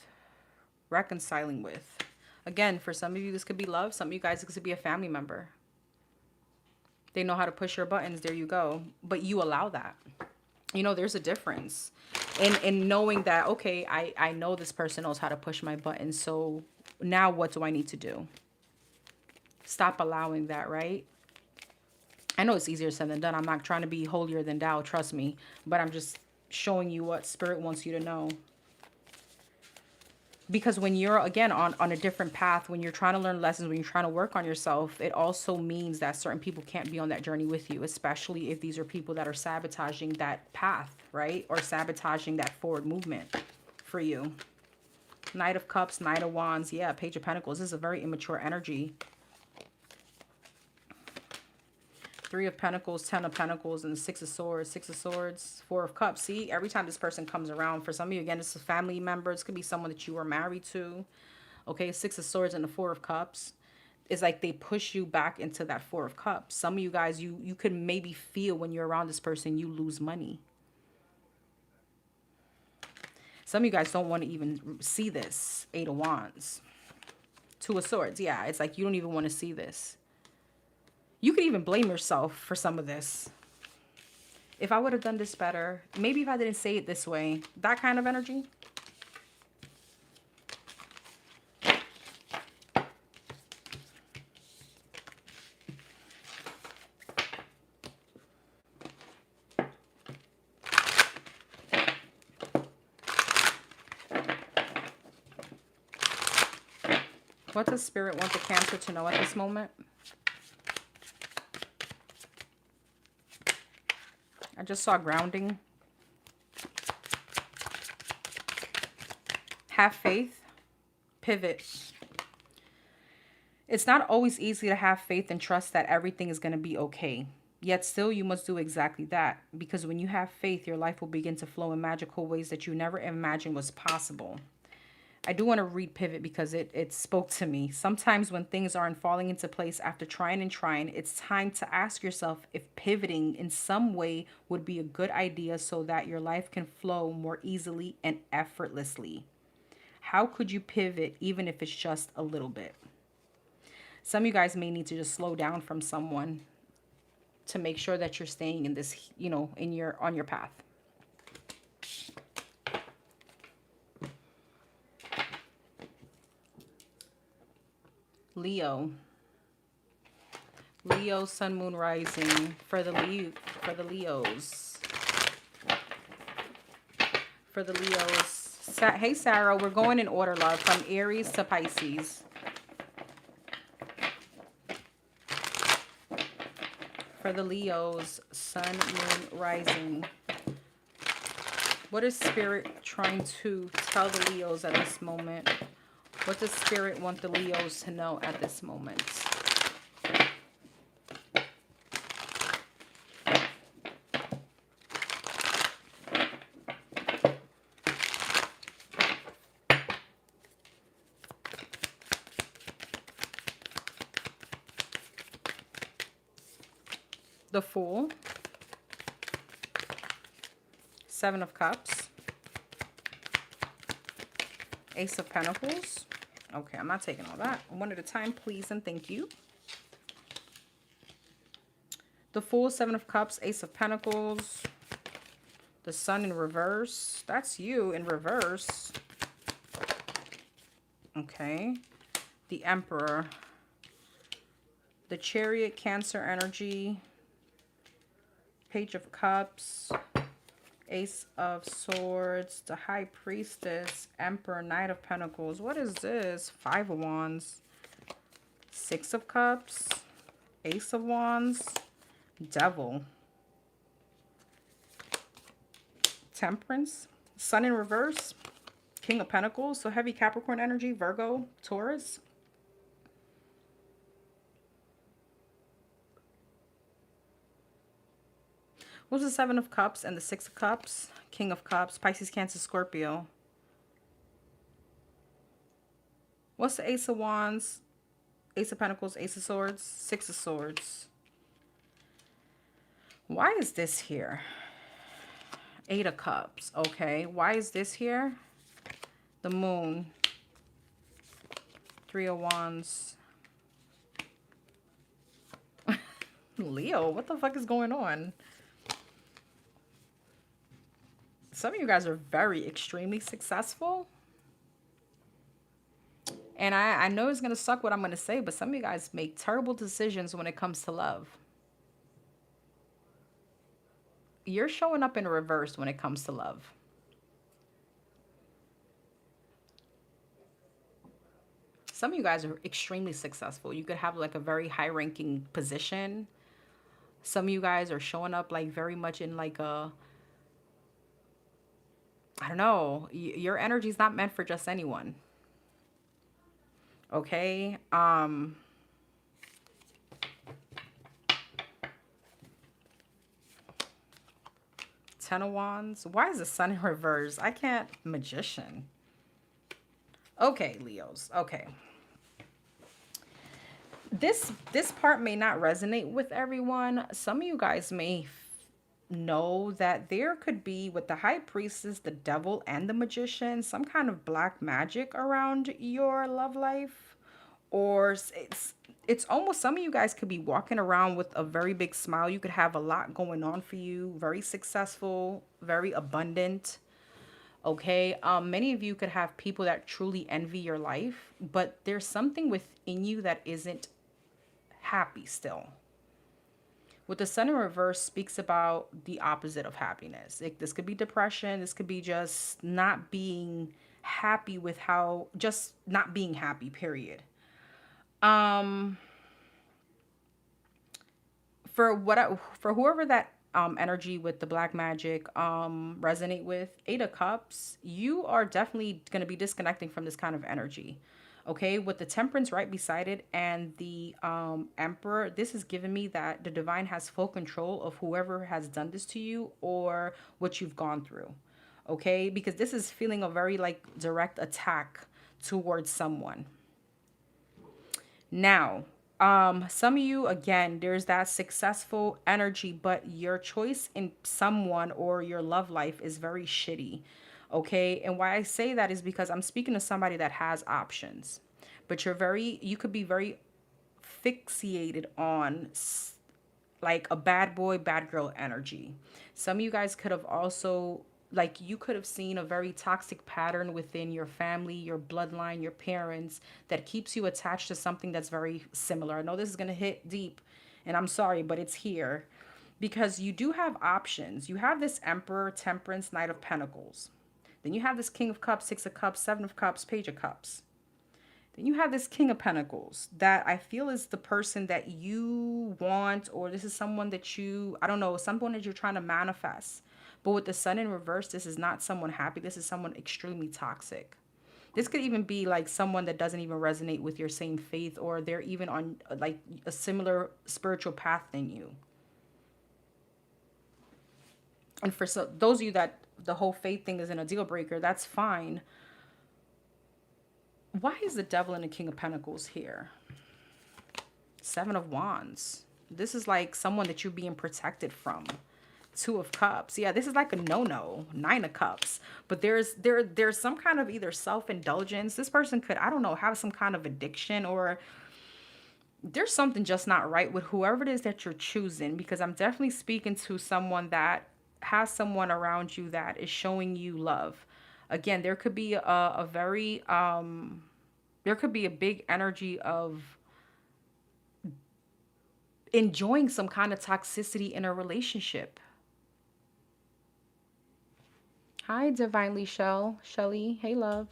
reconciling with. Again, for some of you, this could be love. Some of you guys, this could be a family member. They know how to push your buttons. There you go. But you allow that. You know, there's a difference in knowing that, okay, I know this person knows how to push my buttons. So now what do I need to do? Stop allowing that, right? I know it's easier said than done. I'm not trying to be holier than thou, trust me. But I'm just showing you what spirit wants you to know. Because when you're, again, on a different path, when you're trying to learn lessons, when you're trying to work on yourself, it also means that certain people can't be on that journey with you, especially if these are people that are sabotaging that path, right? Or sabotaging that forward movement for you. Knight of Cups, Knight of Wands. Yeah, Page of Pentacles. This is a very immature energy. Three of Pentacles, Ten of Pentacles, and the Six of Swords. Six of Swords, Four of Cups. See, every time this person comes around, for some of you, again, it's a family member. This could be someone that you were married to. Okay, Six of Swords and the Four of Cups. It's like they push you back into that Four of Cups. Some of you guys, you could maybe feel when you're around this person, you lose money. Some of you guys don't want to even see this. Eight of Wands. Two of Swords. Yeah, it's like you don't even want to see this. You could even blame yourself for some of this. If I would have done this better, maybe if I didn't say it this way, that kind of energy. What does Spirit want the Cancer to know at this moment? I just saw grounding. Have faith. Pivot. It's not always easy to have faith and trust that everything is going to be okay. Yet still you must do exactly that. Because when you have faith, your life will begin to flow in magical ways that you never imagined was possible. I do want to read pivot because it spoke to me. Sometimes when things aren't falling into place after trying and trying, it's time to ask yourself if pivoting in some way would be a good idea so that your life can flow more easily and effortlessly. How could you pivot even if it's just a little bit? Some of you guys may need to just slow down from someone to make sure that you're staying in this, you know, on your path. Leo. Leo, sun, moon, rising for the Leos. For the Leos. Hey, Sarah, we're going in order, love, from Aries to Pisces. For the Leos, sun, moon, rising. What is Spirit trying to tell the Leos at this moment? What does Spirit want the Leos to know at this moment? The Fool. Seven of Cups. Ace of Pentacles. Okay, I'm not taking all that. One at a time, please and thank you. The Fool, Seven of Cups, Ace of Pentacles. The Sun in reverse. That's you in reverse. Okay. The Emperor. The Chariot, Cancer energy. Page of Cups. Ace of Swords. The High Priestess. Emperor, Knight of Pentacles. What is this? Five of Wands. Six of Cups. Ace of Wands. Devil. Temperance. Sun in reverse. King of Pentacles. So heavy Capricorn energy. Virgo. Taurus. What's the Seven of Cups and the Six of Cups? King of Cups. Pisces, Cancer, Scorpio. What's the Ace of Wands? Ace of Pentacles, Ace of Swords, Six of Swords. Why is this here? Eight of Cups. Okay. Why is this here? The Moon. Three of Wands. Leo, what the fuck is going on? Some of you guys are very extremely successful. And I know it's going to suck what I'm going to say, but some of you guys make terrible decisions when it comes to love. You're showing up in reverse when it comes to love. Some of you guys are extremely successful. You could have like a very high-ranking position. Some of you guys are showing up like very much in like a... I don't know. Your energy is not meant for just anyone. Okay. Ten of Wands. Why is the Sun in reverse? I can't. Magician. Okay, Leos. Okay. This part may not resonate with everyone. Some of you guys may know that there could be, with the High Priestess, the Devil, and the Magician, some kind of black magic around your love life. Or it's almost, some of you guys could be walking around with a very big smile. You could have a lot going on for you, very successful, very abundant. Okay, many of you could have people that truly envy your life, but there's something within you that isn't happy still. With the Sun in reverse speaks about the opposite of happiness. This could be depression. This could be just not being happy with how, just not being happy, period. For whoever that energy with the black magic resonate with, Eight of Cups, you are definitely going to be disconnecting from this kind of energy. Okay, with the Temperance right beside it and the Emperor, this is giving me that the divine has full control of whoever has done this to you or what you've gone through. Okay, because this is feeling a very like direct attack towards someone. Now, some of you, again, there's that successful energy, but your choice in someone or your love life is very shitty. Okay. And why I say that is because I'm speaking to somebody that has options, but you could be very fixated on like a bad boy, bad girl energy. Some of you guys could have also, like, you could have seen a very toxic pattern within your family, your bloodline, your parents, that keeps you attached to something that's very similar. I know this is going to hit deep, and I'm sorry, but it's here because you do have options. You have this Emperor, Temperance, Knight of Pentacles. Then you have this King of Cups, Six of Cups, Seven of Cups, Page of Cups. Then you have this King of Pentacles that I feel is the person that you want, or this is someone that you, I don't know, someone that you're trying to manifest. But with the Sun in reverse, this is not someone happy. This is someone extremely toxic. This could even be like someone that doesn't even resonate with your same faith, or they're even on like a similar spiritual path than you. And for those of you that the whole faith thing isn't a deal breaker, that's fine. Why is the Devil and the King of Pentacles here? Seven of Wands. This is like someone that you're being protected from. Two of Cups. Yeah, this is like a no-no. Nine of Cups. But there's some kind of either self-indulgence. This person could, I don't know, have some kind of addiction, or there's something just not right with whoever it is that you're choosing, because I'm definitely speaking to someone that has someone around you that is showing you love. Again, there could be a very, there could be a big energy of enjoying some kind of toxicity in a relationship. Hi, Divinely Shelly. Hey, love.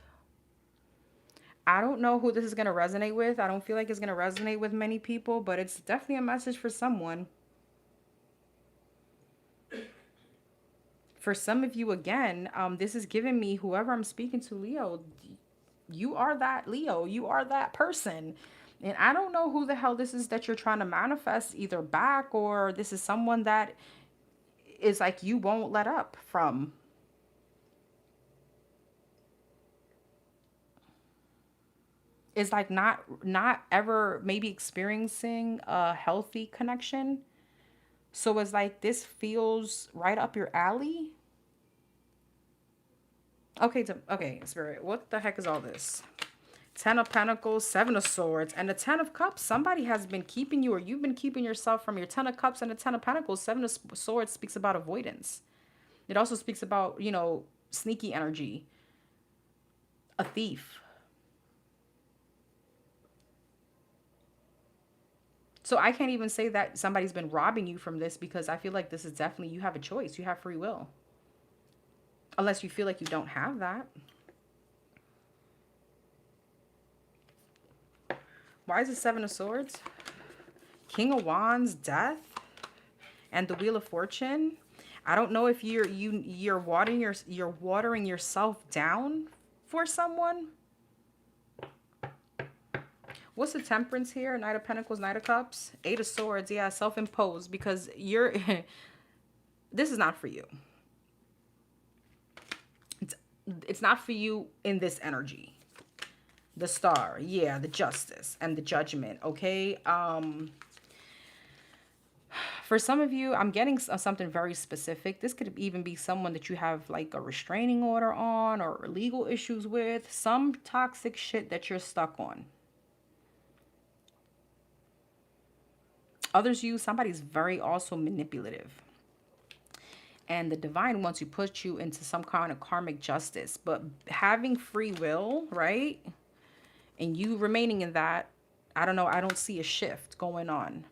I don't know who this is going to resonate with. I don't feel like it's going to resonate with many people, but it's definitely a message for someone. For some of you, again, this is giving me whoever I'm speaking to, Leo, you are that Leo. You are that person. And I don't know who the hell this is that you're trying to manifest either back, or this is someone that is like you won't let up from. Is like not ever maybe experiencing a healthy connection. So it's like this feels right up your alley. Okay, okay, Spirit, what the heck is all this? Ten of Pentacles, Seven of Swords, and the Ten of Cups. Somebody has been keeping you, or you've been keeping yourself from your Ten of Cups and the Ten of Pentacles. Seven of Swords speaks about avoidance. It also speaks about, you know, sneaky energy. A thief. So I can't even say that somebody's been robbing you from this, because I feel like this is definitely, you have a choice. You have free will. Unless you feel like you don't have that. Why is it Seven of Swords? King of Wands, Death, and the Wheel of Fortune. I don't know if you're watering yourself down for someone. What's the Temperance here? Knight of Pentacles, Knight of Cups, Eight of Swords. Yeah, self-imposed, because you're this is not for you. It's not for you in this energy. The Star, yeah, the Justice and the Judgment. Okay. For some of you, I'm getting something very specific. This could even be someone that you have like a restraining order on, or legal issues with, some toxic shit that you're stuck on. Others you, somebody's very also manipulative. And the divine wants to put you into some kind of karmic justice. But having free will, right? And you remaining in that, I don't know, I don't see a shift going on.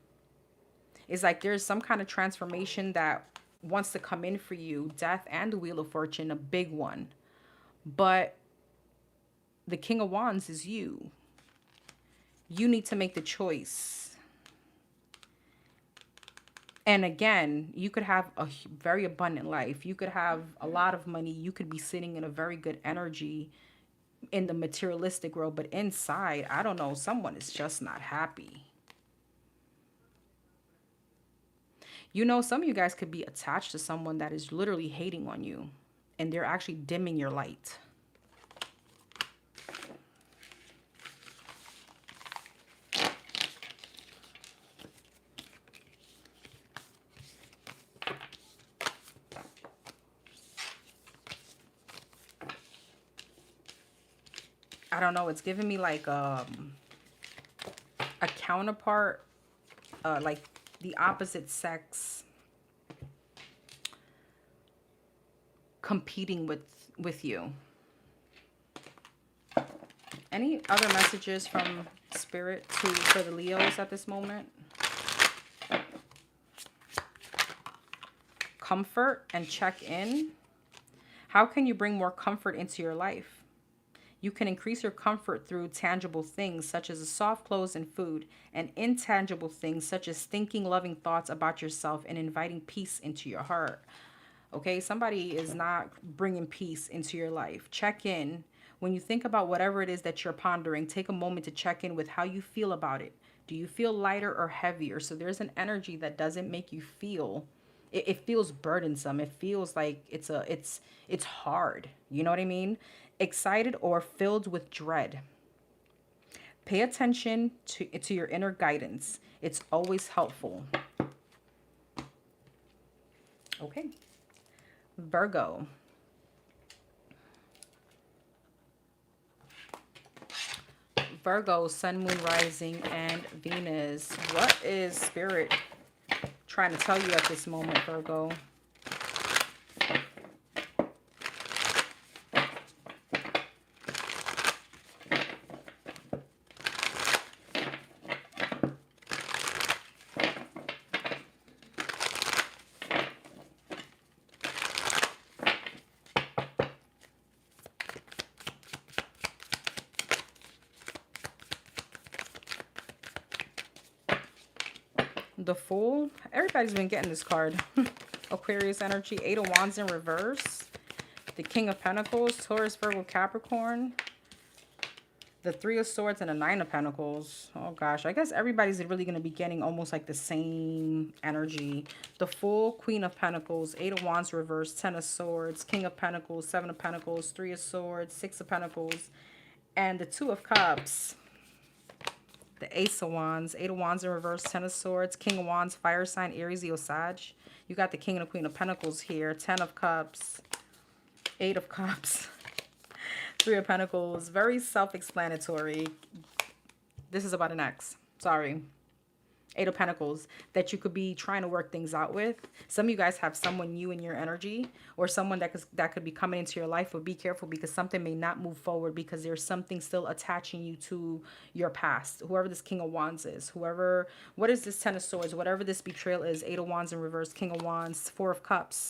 It's like there's some kind of transformation that wants to come in for you. Death and the Wheel of Fortune, a big one. But the King of Wands is you. You need to make the choice. And again, you could have a very abundant life. You could have a lot of money. You could be sitting in a very good energy in the materialistic world. But inside, I don't know, someone is just not happy. You know, some of you guys could be attached to someone that is literally hating on you. And they're actually dimming your light. don't know, it's giving me like a counterpart, like the opposite sex competing with you. Any other messages from Spirit for the Leos at this moment? Comfort and check in. How can you bring more comfort into your life? You can increase your comfort through tangible things such as soft clothes and food, and intangible things such as thinking loving thoughts about yourself and inviting peace into your heart. Okay, somebody is not bringing peace into your life. Check in. When you think about whatever it is that you're pondering, take a moment to check in with how you feel about it. Do you feel lighter or heavier? So there's an energy that doesn't make you feel, it feels burdensome. It feels like it's hard. You know what I mean? Excited or filled with dread. Pay attention to your inner guidance. It's always helpful. Okay. Virgo. Virgo, Sun, Moon, Rising, and Venus. What is Spirit trying to tell you at this moment, Virgo? The Fool. Everybody's been getting this card. Aquarius energy. 8 of Wands in reverse. The King of Pentacles. Taurus, Virgo, Capricorn. The 3 of Swords and the 9 of Pentacles. Oh gosh. I guess everybody's really going to be getting almost like the same energy. The Fool, Queen of Pentacles. 8 of Wands reverse. 10 of Swords. King of Pentacles. 7 of Pentacles. 3 of Swords. 6 of Pentacles. And the 2 of Cups. The Ace of Wands, 8 of Wands in reverse, 10 of Swords, King of Wands, fire sign, Aries, Leo, Sag. You got the King and the Queen of Pentacles here, 10 of Cups, 8 of Cups, 3 of Pentacles. Very self-explanatory. This is about an ex. Sorry. 8 of Pentacles that you could be trying to work things out with. Some of you guys have someone new in your energy, or someone that could be coming into your life, but be careful because something may not move forward because there's something still attaching you to your past. Whoever this King of Wands is, what is this 10 of Swords, whatever this betrayal is, 8 of Wands in reverse, King of Wands, 4 of Cups.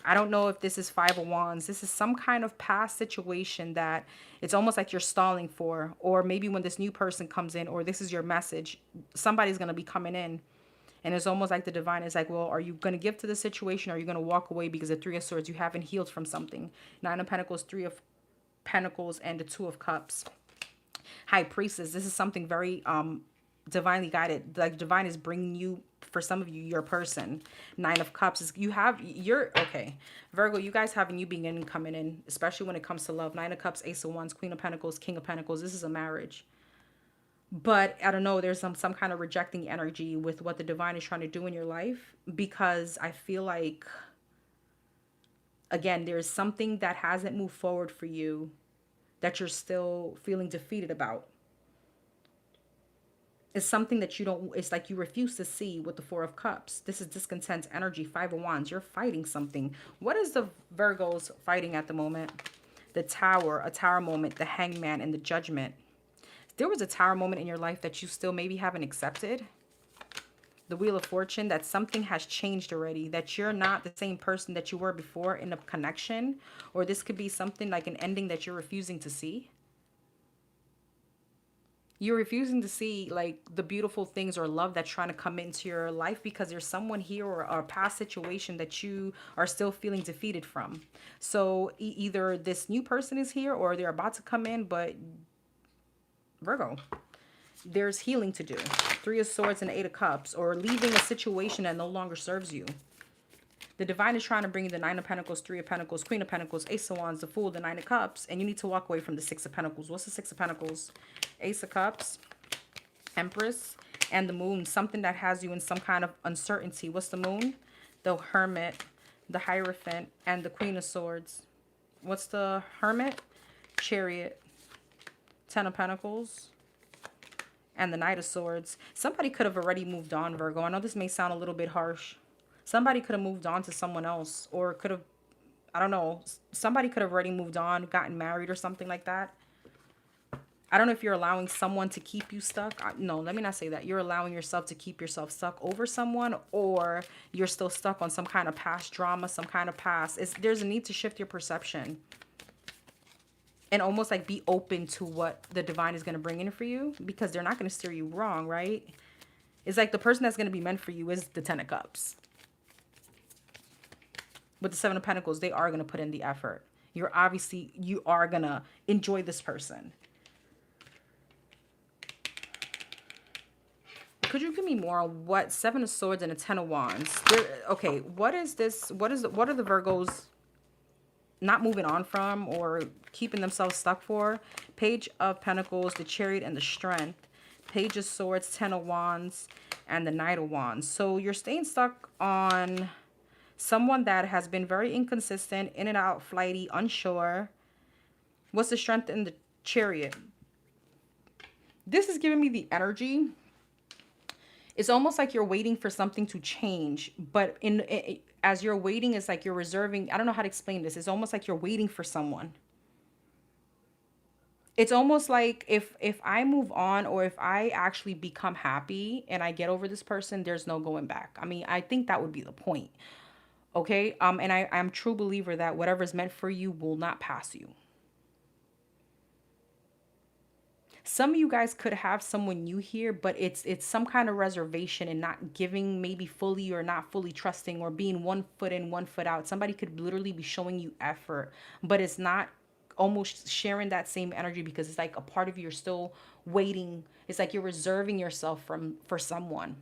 I don't know if this is 5 of Wands. This is some kind of past situation that it's almost like you're stalling for. Or maybe when this new person comes in, or this is your message, somebody's going to be coming in. And it's almost like the divine is like, well, are you going to give to the situation? Or are you going to walk away because the 3 of Swords, you haven't healed from something? 9 of Pentacles, 3 of Pentacles, and the 2 of Cups. High Priestess. This is something very divinely guided. Like divine is bringing you, for some of you, your person. 9 of Cups is okay. Virgo, you guys have a new beginning coming in, especially when it comes to love. 9 of Cups, Ace of Wands, Queen of Pentacles, King of Pentacles. This is a marriage. But I don't know, there's some kind of rejecting energy with what the divine is trying to do in your life, because I feel like, again, there's something that hasn't moved forward for you that you're still feeling defeated about. It's something that it's like you refuse to see with the 4 of Cups. This is discontent energy. 5 of Wands. You're fighting something. What is the Virgos fighting at the moment? The Tower, a Tower moment, the Hangman, and the Judgment. There was a Tower moment in your life that you still maybe haven't accepted. The Wheel of Fortune, that something has changed already, that you're not the same person that you were before in a connection, or this could be something like an ending that you're refusing to see. You're refusing to see like the beautiful things or love that's trying to come into your life because there's someone here or a past situation that you are still feeling defeated from. So either this new person is here or they're about to come in, but Virgo, there's healing to do. 3 of Swords and 8 of Cups, or leaving a situation that no longer serves you. The divine is trying to bring you the 9 of Pentacles, 3 of Pentacles, Queen of Pentacles, Ace of Wands, the Fool, the 9 of Cups, and you need to walk away from the 6 of Pentacles. What's the 6 of Pentacles? Ace of Cups, Empress, and the Moon. Something that has you in some kind of uncertainty. What's the Moon? The Hermit, the Hierophant, and the Queen of Swords. What's the Hermit? Chariot. Ten of Pentacles, and the Knight of Swords. Somebody could have already moved on, Virgo. I know this may sound a little bit harsh. Somebody could have moved on to someone else, or could have, I don't know, somebody could have already moved on, gotten married or something like that. I don't know if you're allowing someone to keep you stuck. No, let me not say that. You're allowing yourself to keep yourself stuck over someone, or you're still stuck on some kind of past drama, some kind of past. There's a need to shift your perception and almost like be open to what the divine is going to bring in for you, because they're not going to steer you wrong, right? It's like the person that's going to be meant for you is the Ten of Cups. With the Seven of Pentacles, they are going to put in the effort. You are going to enjoy this person. Could you give me more on what Seven of Swords and a Ten of Wands? Okay, what is this? What are the Virgos not moving on from or keeping themselves stuck for? Page of Pentacles, the Chariot, and the Strength. Page of Swords, Ten of Wands, and the Knight of Wands. So you're staying stuck on someone that has been very inconsistent, in and out, flighty, unsure. What's the Strength in the Chariot? This is giving me the energy. It's almost like you're waiting for something to change, but as you're waiting, it's like you're reserving. I don't know how to explain this. It's almost like you're waiting for someone. It's almost like if I move on, or if I actually become happy and I get over this person, there's no going back. I mean, I think that would be the point. Okay. And I'm a true believer that whatever's meant for you will not pass you. Some of you guys could have someone new here, but it's some kind of reservation and not giving maybe fully, or not fully trusting, or being 1 foot in, 1 foot out. Somebody could literally be showing you effort, but it's not almost sharing that same energy, because it's like a part of you are still waiting. It's like you're reserving yourself for someone.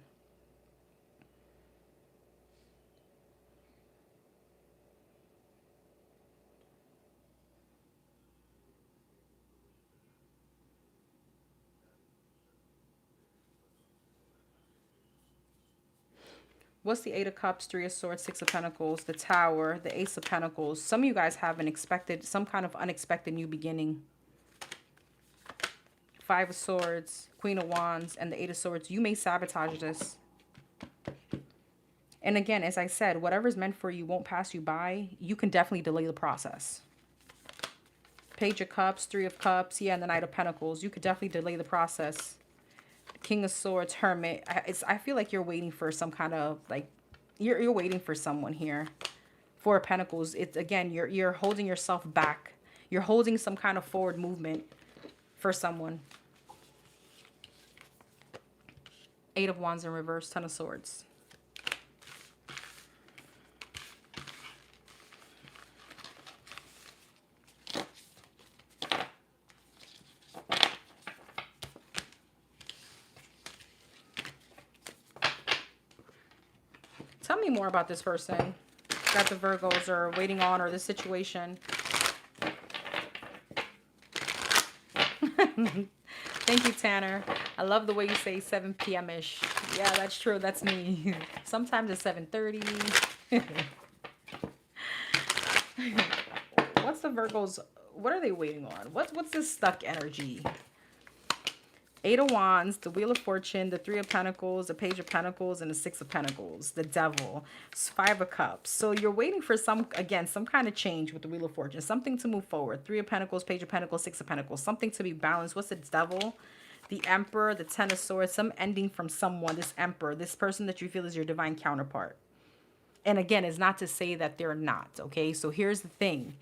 What's the Eight of Cups, Three of Swords, Six of Pentacles, the Tower, the Ace of Pentacles? Some of you guys have some kind of unexpected new beginning. Five of Swords, Queen of Wands, and the Eight of Swords. You may sabotage this. And again, as I said, whatever's meant for you won't pass you by. You can definitely delay the process. Page of Cups, Three of Cups, yeah, and the Knight of Pentacles. You could definitely delay the process. King of Swords, Hermit. I feel like you're waiting for some kind of, like, you're waiting for someone here. Four of Pentacles. It's again, you're holding yourself back. You're holding some kind of forward movement for someone. Eight of Wands in reverse, Ten of Swords. Tell me more about this person that the Virgos are waiting on, or this situation. Thank you, Tanner. I love the way you say 7 p.m.-ish. Yeah, that's true. That's me. Sometimes it's 7:30. What's the Virgos? What are they waiting on? What's this stuck energy? Eight of Wands, the Wheel of Fortune, the Three of Pentacles, the Page of Pentacles, and the Six of Pentacles, the Devil, Five of Cups. So you're waiting for some kind of change with the Wheel of Fortune, something to move forward. Three of Pentacles, Page of Pentacles, Six of Pentacles, something to be balanced. What's the Devil? The Emperor, the Ten of Swords, some ending from someone, this Emperor, this person that you feel is your divine counterpart. And again, it's not to say that they're not, okay? So here's the thing.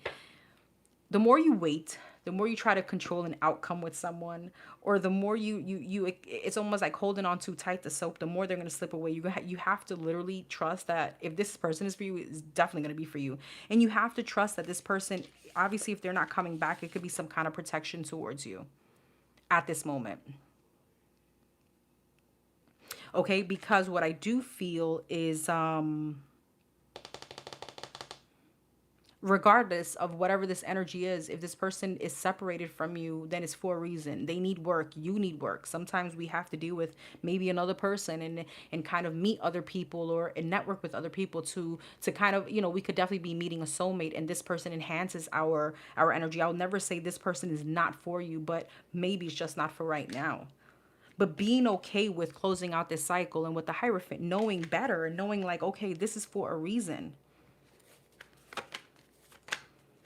The more you wait, the more you try to control an outcome with someone, or the more it's almost like holding on too tight the soap, the more they're going to slip away. You have to literally trust that if this person is for you, it's definitely going to be for you. And you have to trust that this person, obviously, if they're not coming back, it could be some kind of protection towards you at this moment. Okay, because what I do feel is, regardless of whatever this energy is, if this person is separated from you, then it's for a reason. They need work, you need work. Sometimes we have to deal with maybe another person and kind of meet other people or and network with other people to kind of, you know, we could definitely be meeting a soulmate, and this person enhances our energy. I'll never say this person is not for you, but maybe it's just not for right now. But being okay with closing out this cycle, and with the Hierophant, knowing better and knowing like, okay, this is for a reason.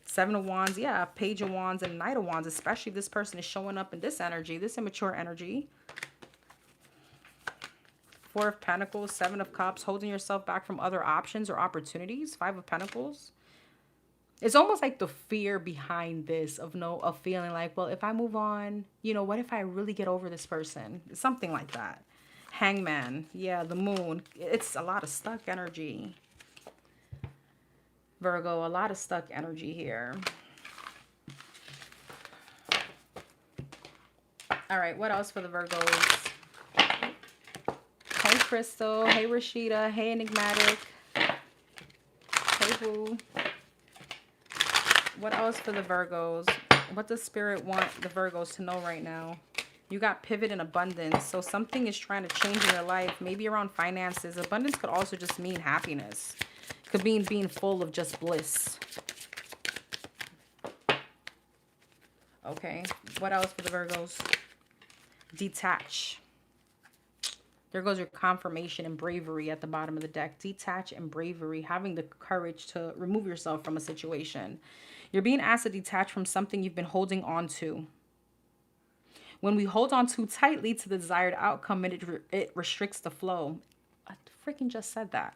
Seven of Wands, yeah, Page of Wands and Knight of Wands, especially if this person is showing up in this energy, this immature energy. Four of Pentacles, Seven of Cups, holding yourself back from other options or opportunities. Five of Pentacles. It's almost like the fear behind this of feeling like, well, if I move on, you know, what if I really get over this person? Something like that. Hangman, yeah, the Moon. It's a lot of stuck energy. Virgo, a lot of stuck energy here. All right, what else for the Virgos? Hey, Crystal. Hey, Rashida. Hey, Enigmatic. Hey, Boo. What else for the Virgos? What does Spirit want the Virgos to know right now? You got pivot and abundance. So something is trying to change in your life, maybe around finances. Abundance could also just mean happiness. Could mean being full of just bliss. Okay, what else for the Virgos? Detach. There goes your confirmation and bravery at the bottom of the deck. Detach and bravery, having the courage to remove yourself from a situation. You're being asked to detach from something you've been holding on to. When we hold on too tightly to the desired outcome, it restricts the flow. I freaking just said that.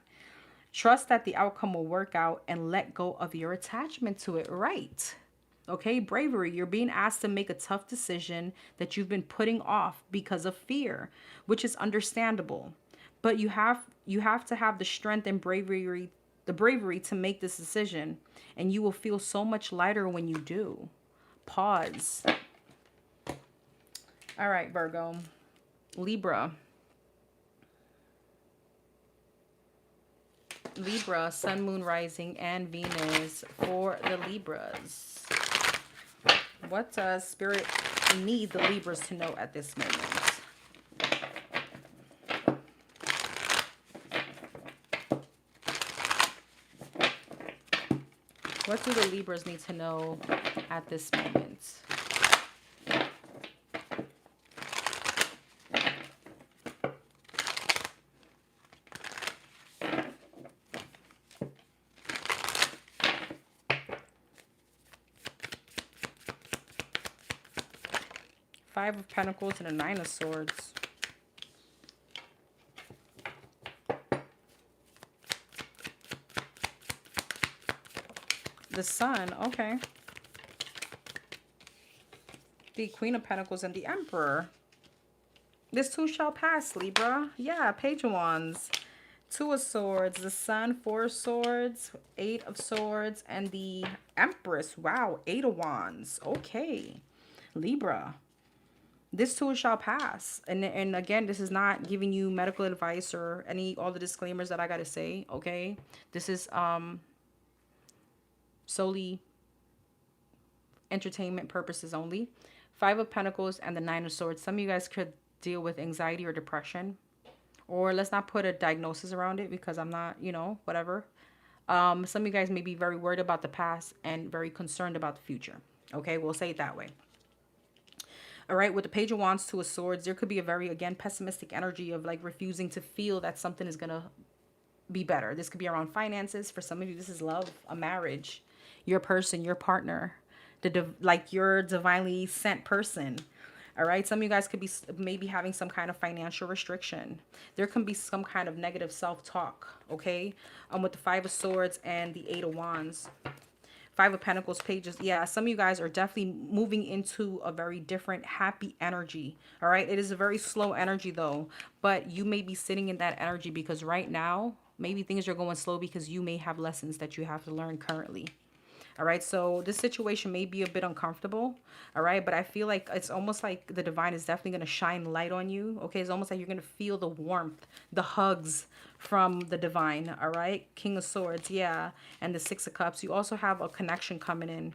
Trust that the outcome will work out and let go of your attachment to it. Right. Okay, bravery. You're being asked to make a tough decision that you've been putting off because of fear, which is understandable. But you have to have the strength and bravery to make this decision, and you will feel so much lighter when you do. Pause. All right, Virgo. Libra. Libra, Sun, Moon, Rising, and Venus for the Libras. What does Spirit need the Libras to know at this moment? What do the Libras need to know at this moment? Five of Pentacles and a Nine of Swords. The Sun, okay. The Queen of Pentacles and the Emperor. This too shall pass, Libra. Yeah, Page of Wands. Two of Swords, the Sun, Four of Swords, Eight of Swords, and the Empress. Wow, Eight of Wands. Okay, Libra. This too shall pass. And again, this is not giving you medical advice or all the disclaimers that I gotta say, okay? This is solely entertainment purposes only. Five of Pentacles and the Nine of Swords. Some of you guys could deal with anxiety or depression. Or let's not put a diagnosis around it because I'm not, you know, whatever. Some of you guys may be very worried about the past and very concerned about the future. Okay, we'll say it that way. All right, with the Page of Wands, Two of Swords, there could be a very, again, pessimistic energy of like refusing to feel that something is going to be better. This could be around finances. For some of you, this is love, a marriage, your person, your partner, like your divinely sent person. All right, some of you guys could be maybe having some kind of financial restriction. There can be some kind of negative self-talk, okay? With the Five of Swords and the Eight of Wands. Five of Pentacles, Pages. Yeah, some of you guys are definitely moving into a very different, happy energy. All right, it is a very slow energy though, but you may be sitting in that energy because right now, maybe things are going slow because you may have lessons that you have to learn currently. All right, so this situation may be a bit uncomfortable. All right, but I feel like it's almost like the divine is definitely going to shine light on you. Okay, it's almost like you're going to feel the warmth, the hugs from the divine. All right, King of Swords, yeah, and the Six of Cups. You also have a connection coming in.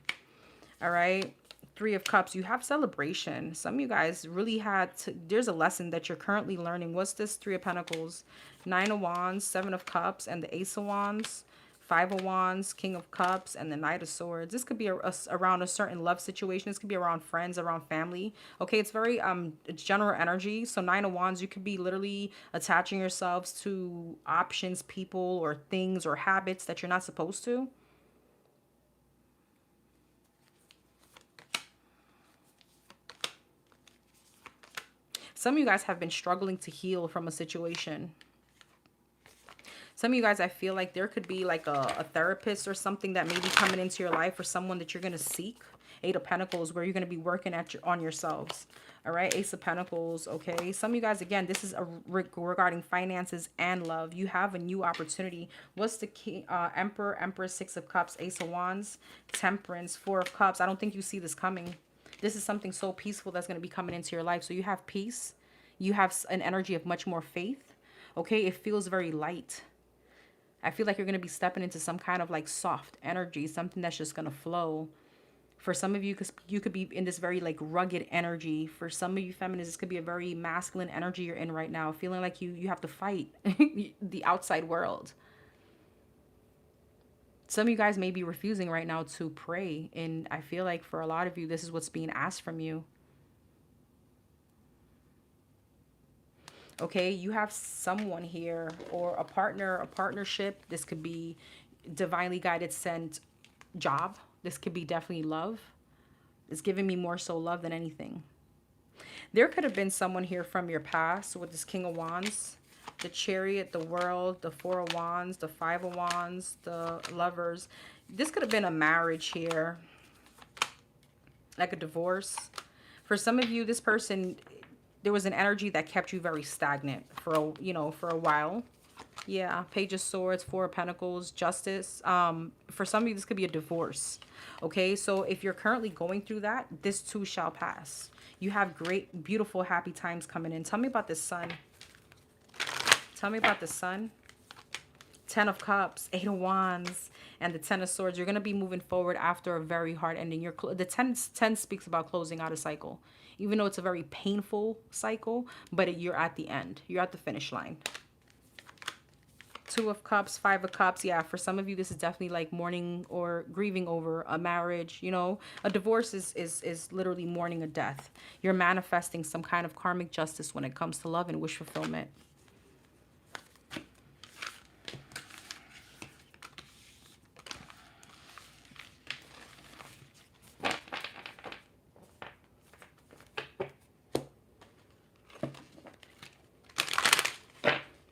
All right, Three of Cups. You have celebration. Some of you guys really had to, there's a lesson that you're currently learning. What's this? Three of Pentacles, Nine of Wands, Seven of Cups, and the Ace of Wands. Five of Wands, King of Cups, and the Knight of Swords. This could be around a certain love situation. This could be around friends, around family. Okay, it's very it's general energy. So Nine of Wands, you could be literally attaching yourselves to options, people, or things, or habits that you're not supposed to. Some of you guys have been struggling to heal from a situation. Some of you guys, I feel like there could be like a therapist or something that may be coming into your life, or someone that you're going to seek. Eight of Pentacles, where you're going to be working on yourselves. All right, Ace of Pentacles, okay? Some of you guys, again, this is regarding finances and love. You have a new opportunity. What's the King, Emperor, Empress, Six of Cups, Ace of Wands, Temperance, Four of Cups. I don't think you see this coming. This is something so peaceful that's going to be coming into your life. So you have peace. You have an energy of much more faith. Okay, it feels very light. I feel like you're going to be stepping into some kind of like soft energy, something that's just going to flow. For some of you, because you could be in this very like rugged energy. For some of you feminists, this could be a very masculine energy you're in right now, feeling like you have to fight the outside world. Some of you guys may be refusing right now to pray. And I feel like for a lot of you, this is what's being asked from you. Okay, you have someone here, or a partner, a partnership. This could be divinely guided sent job. This could be definitely love. It's giving me more so love than anything. There could have been someone here from your past with this King of Wands, the Chariot, the World, the Four of Wands, the Five of Wands, the Lovers. This could have been a marriage here, like a divorce. For some of you, this person, there was an energy that kept you very stagnant for a while. Yeah, Page of Swords, Four of Pentacles, Justice. For some of you, this could be a divorce. Okay, so if you're currently going through that, this too shall pass. You have great, beautiful, happy times coming in. Tell me about this Sun. Tell me about the Sun. Ten of Cups, Eight of Wands, and the Ten of Swords. You're going to be moving forward after a very hard ending. The 10 speaks about closing out a cycle. Even though it's a very painful cycle, but you're at the end. You're at the finish line. Two of Cups, Five of Cups. Yeah, for some of you, this is definitely like mourning or grieving over a marriage. You know, a divorce is literally mourning a death. You're manifesting some kind of karmic justice when it comes to love and wish fulfillment.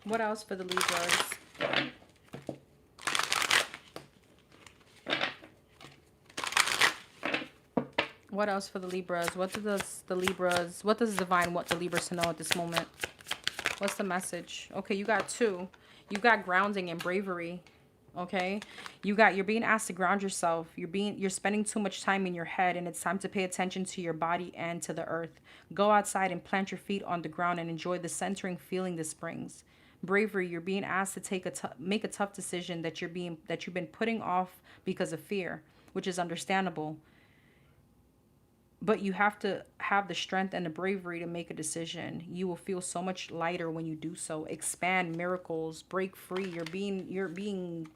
What else for the Libras? What else for the Libras? What does the Libras, what does Divine want the Libras to know at this moment? What's the message? Okay, you got two. You got grounding and bravery. Okay, you're being asked to ground yourself. You're spending too much time in your head, and it's time to pay attention to your body and to the earth. Go outside and plant your feet on the ground and enjoy the centering feeling this brings. Bravery, you're being asked to make a tough decision that you've been putting off because of fear, which is understandable. But you have to have the strength and the bravery to make a decision. You will feel so much lighter when you do so. Expand, miracles, break free. You're being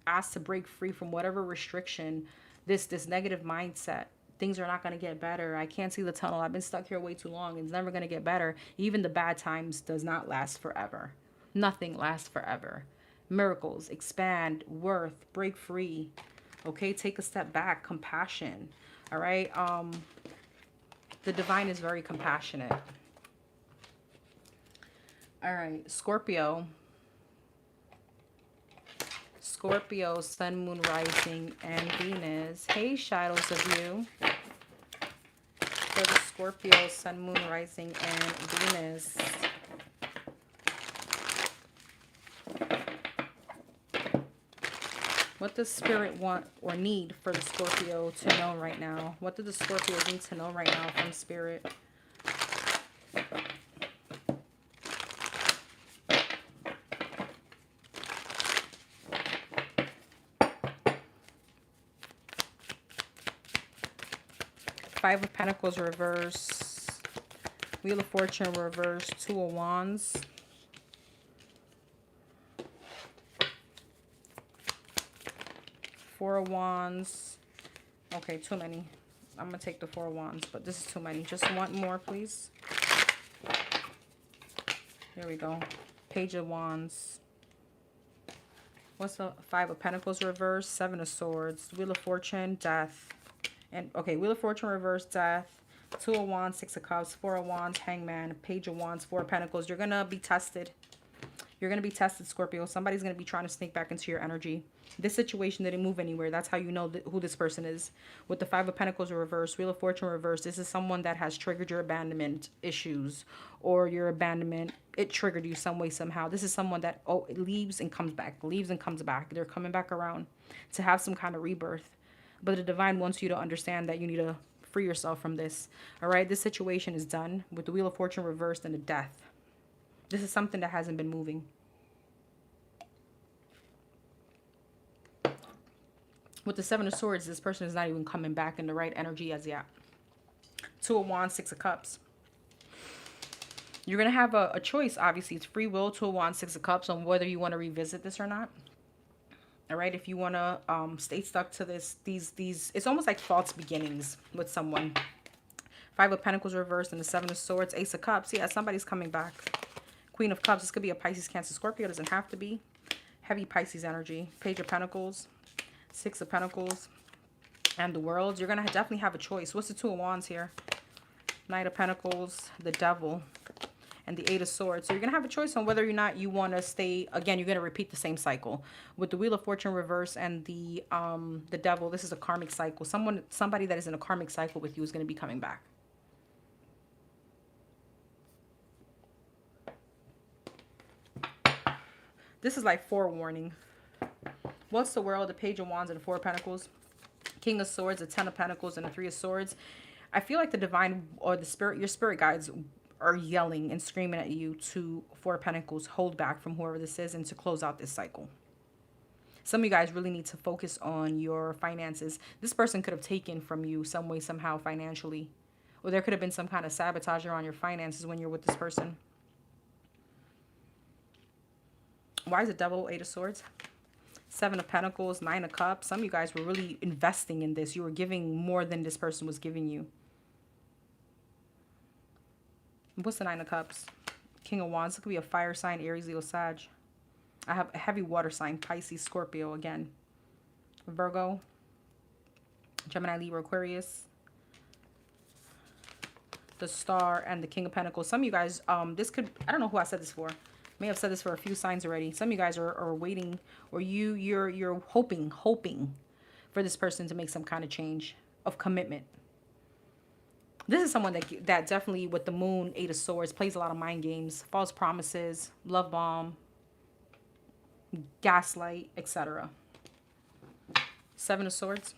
asked to break free from whatever restriction, this negative mindset. Things are not going to get better. I can't see the tunnel. I've been stuck here way too long. It's never going to get better. Even the bad times does not last forever. Nothing lasts forever. Miracles, expand, worth, break free. Okay, take a step back. Compassion. All right. The divine is very compassionate. All right, Scorpio. Scorpio, Sun, Moon, Rising, and Venus. Hey, shadows of you. For the Scorpio, Sun, Moon, Rising, and Venus. What does Spirit want or need for the Scorpio to know right now? What do the Scorpios need to know right now from Spirit? Five of Pentacles reverse. Wheel of Fortune reverse. Two of Wands. Four of Wands. Okay, too many. I'm going to take the Four of Wands, but this is too many. Just one more, please. There we go. Page of Wands. What's the Five of Pentacles reverse? Seven of Swords. Wheel of Fortune, Death. And okay, Wheel of Fortune reverse, Death. Two of Wands, Six of Cups. Four of Wands, Hangman. Page of Wands, Four of Pentacles. You're going to be tested. You're going to be tested, Scorpio. Somebody's going to be trying to sneak back into your energy. This situation didn't move anywhere. That's how you know who this person is. With the Five of Pentacles reverse, Wheel of Fortune reverse, this is someone that has triggered your abandonment issues, or your abandonment, it triggered you some way, somehow. This is someone that, oh, it leaves and comes back, leaves and comes back. They're coming back around to have some kind of rebirth. But the divine wants you to understand that you need to free yourself from this. All right, this situation is done with the Wheel of Fortune reversed and the Death. This is something that hasn't been moving. With the Seven of Swords, this person is not even coming back in the right energy as yet. Two of Wands, Six of Cups. You're going to have a choice, obviously. It's free will, Two of Wands, Six of Cups, on whether you want to revisit this or not. All right, if you want to stay stuck to this, these, it's almost like false beginnings with someone. Five of Pentacles reversed and the Seven of Swords, Ace of Cups. Yeah, somebody's coming back. Queen of Cups. This could be a Pisces, Cancer, Scorpio. It doesn't have to be. Heavy Pisces energy. Page of Pentacles. Six of Pentacles. And the World. You're going to definitely have a choice. What's the Two of Wands here? Knight of Pentacles. The Devil. And the Eight of Swords. So you're going to have a choice on whether or not you want to stay. Again, you're going to repeat the same cycle. With the Wheel of Fortune reverse and the Devil, this is a karmic cycle. Somebody that is in a karmic cycle with you is going to be coming back. This is like forewarning. What's the World? The Page of Wands and the Four of Pentacles. King of Swords, the Ten of Pentacles, and the Three of Swords. I feel like the divine or the spirit, your spirit guides are yelling and screaming at you to, Four of Pentacles, hold back from whoever this is and to close out this cycle. Some of you guys really need to focus on your finances. This person could have taken from you some way, somehow, financially. Or there could have been some kind of sabotage around your finances when you're with this person. Why is the Devil, Eight of Swords? Seven of Pentacles, Nine of Cups. Some of you guys were really investing in this. You were giving more than this person was giving you. What's the Nine of Cups? King of Wands. It could be a fire sign, Aries, Leo, Sag. I have a heavy water sign, Pisces, Scorpio again. Virgo, Gemini, Libra, Aquarius. The Star and the King of Pentacles. Some of you guys, this could, I don't know who I said this for. May have said this for a few signs already. Some of you guys are waiting, or you're hoping for this person to make some kind of change of commitment. This is someone that definitely, with the Moon, Eight of Swords, plays a lot of mind games, false promises, love bomb, gaslight, etc. Seven of Swords,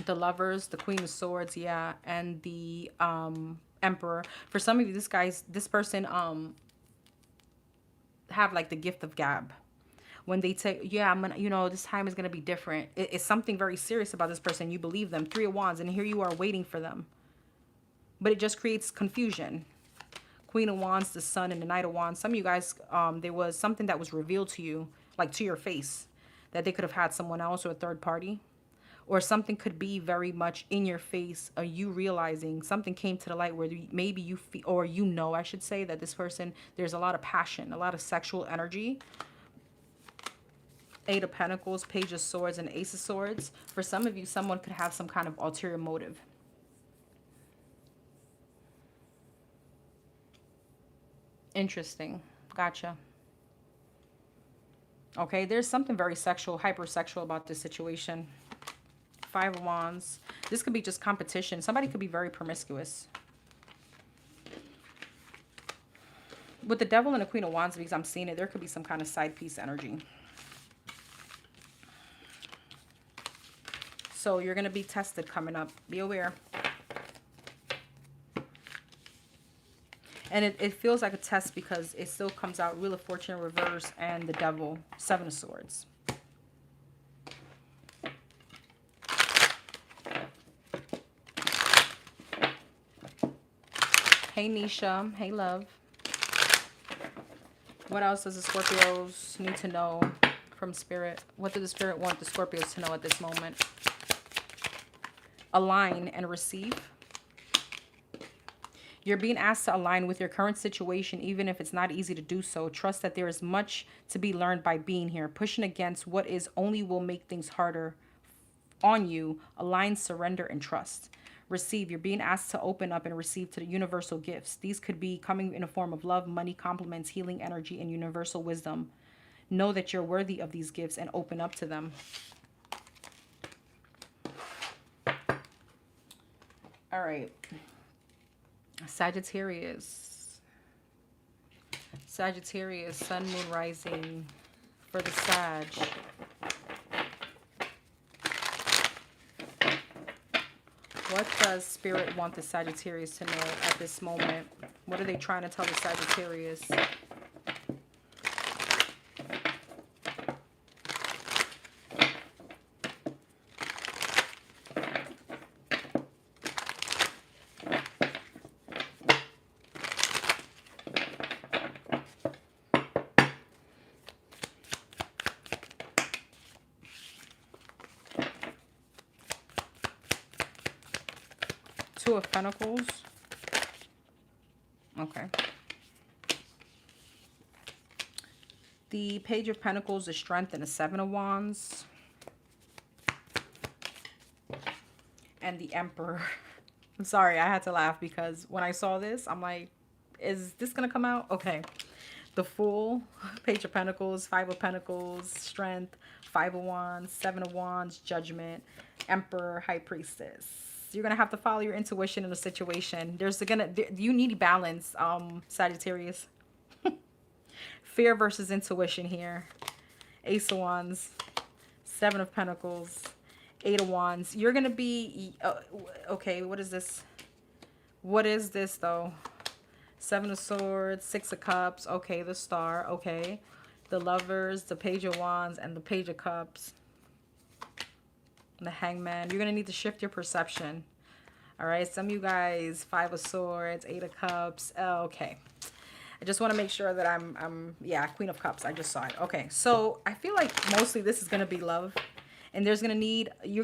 the Lovers, the Queen of Swords, yeah, and the Emperor. For some of you, this person have like the gift of gab. When they say, yeah, I'm gonna, you know, this time is gonna be different. It's something very serious about this person. You believe them. Three of Wands, and here you are waiting for them. But it just creates confusion. Queen of Wands, the Sun, and the Knight of Wands. Some of you guys, there was something that was revealed to you, like to your face, that they could have had someone else or a third party. Or something could be very much in your face, or you realizing something came to the light where maybe you feel, or you know, I should say, that this person, there's a lot of passion, a lot of sexual energy. Eight of Pentacles, Page of Swords, and Ace of Swords. For some of you, someone could have some kind of ulterior motive. Interesting. Gotcha. Okay, there's something very sexual, hypersexual about this situation. Five of Wands. This could be just competition. Somebody could be very promiscuous. With the Devil and the Queen of Wands, because I'm seeing it, there could be some kind of side piece energy. So you're going to be tested coming up. Be aware. And it feels like a test because it still comes out Wheel of Fortune reverse and the Devil, 7 of Swords. Hey, Nisha. Hey, love. What else does the Scorpios need to know from Spirit? What does the Spirit want the Scorpios to know at this moment? Align and receive. You're being asked to align with your current situation, even if it's not easy to do so. Trust that there is much to be learned by being here. Pushing against what is only will make things harder on you. Align, surrender, and trust. Receive. You're being asked to open up and receive to the universal gifts. These could be coming in a form of love, money, compliments, healing energy, and universal wisdom. Know that you're worthy of these gifts and open up to them. All right. Sagittarius. Sagittarius, sun, moon, rising for the Sag. What does Spirit want the Sagittarius to know at this moment? What are they trying to tell the Sagittarius? Two of Pentacles. Okay. The Page of Pentacles, the Strength, and the 7 of Wands. And the Emperor. I'm sorry, I had to laugh because when I saw this, I'm like, is this going to come out? Okay. The Fool, Page of Pentacles, 5 of Pentacles, Strength, 5 of Wands, 7 of Wands, Judgment, Emperor, High Priestess. You're going to have to follow your intuition in a situation. You need balance, Sagittarius. Fear versus intuition here. Ace of Wands, 7 of Pentacles, 8 of Wands. You're going to be, okay, what is this? What is this, though? 7 of Swords, 6 of Cups. Okay, the Star. Okay. The Lovers, the Page of Wands, and the Page of Cups. The Hangman. You're going to need to shift your perception. All right. Some of you guys, 5 of Swords, 8 of Cups. Okay. I just want to make sure that yeah, Queen of Cups. I just saw it. Okay. So I feel like mostly this is going to be love. And you're going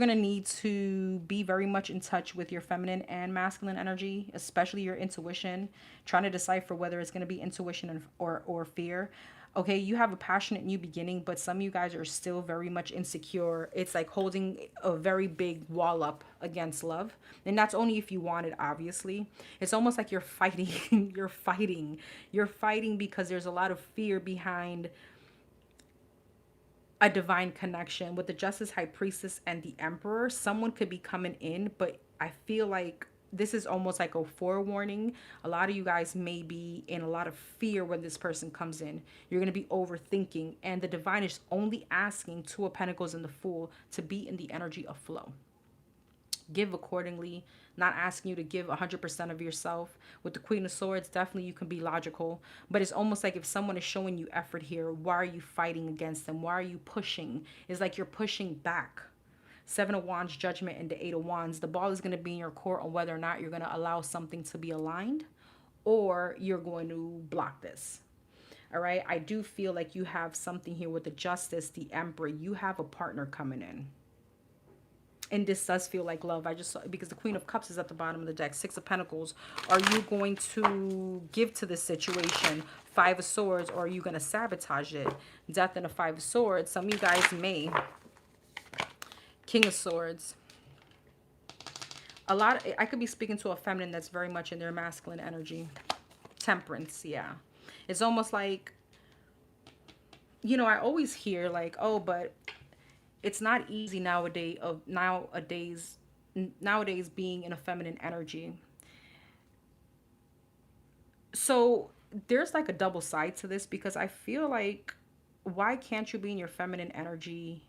to need to be very much in touch with your feminine and masculine energy, especially your intuition, trying to decipher whether it's going to be intuition or fear. Okay, you have a passionate new beginning, but some of you guys are still very much insecure. It's like holding a very big wall up against love. And that's only if you want it, obviously. It's almost like you're fighting. You're fighting because there's a lot of fear behind a divine connection. With the Justice, High Priestess, and the Emperor, someone could be coming in, but I feel like this is almost like a forewarning. A lot of you guys may be in a lot of fear when this person comes in. You're going to be overthinking, and the divine is only asking 2 of Pentacles and the Fool to be in the energy of flow. Give accordingly, not asking you to give 100% of yourself. With the Queen of Swords, definitely you can be logical, but it's almost like if someone is showing you effort here, why are you fighting against them? Why are you pushing? It's like you're pushing back. 7 of Wands, Judgment, and the 8 of Wands. The ball is going to be in your court on whether or not you're going to allow something to be aligned or you're going to block this. All right. I do feel like you have something here with the Justice, the Emperor. You have a partner coming in. And this does feel like love. I just saw, because the Queen of Cups is at the bottom of the deck. 6 of Pentacles. Are you going to give to this situation? 5 of Swords, or are you going to sabotage it? Death and a 5 of Swords. Some of you guys may. King of Swords. I could be speaking to a feminine that's very much in their masculine energy. Temperance, yeah. It's almost like, you know, I always hear like, oh, but it's not easy nowadays being in a feminine energy. So there's like a double side to this, because I feel like, why can't you be in your feminine energy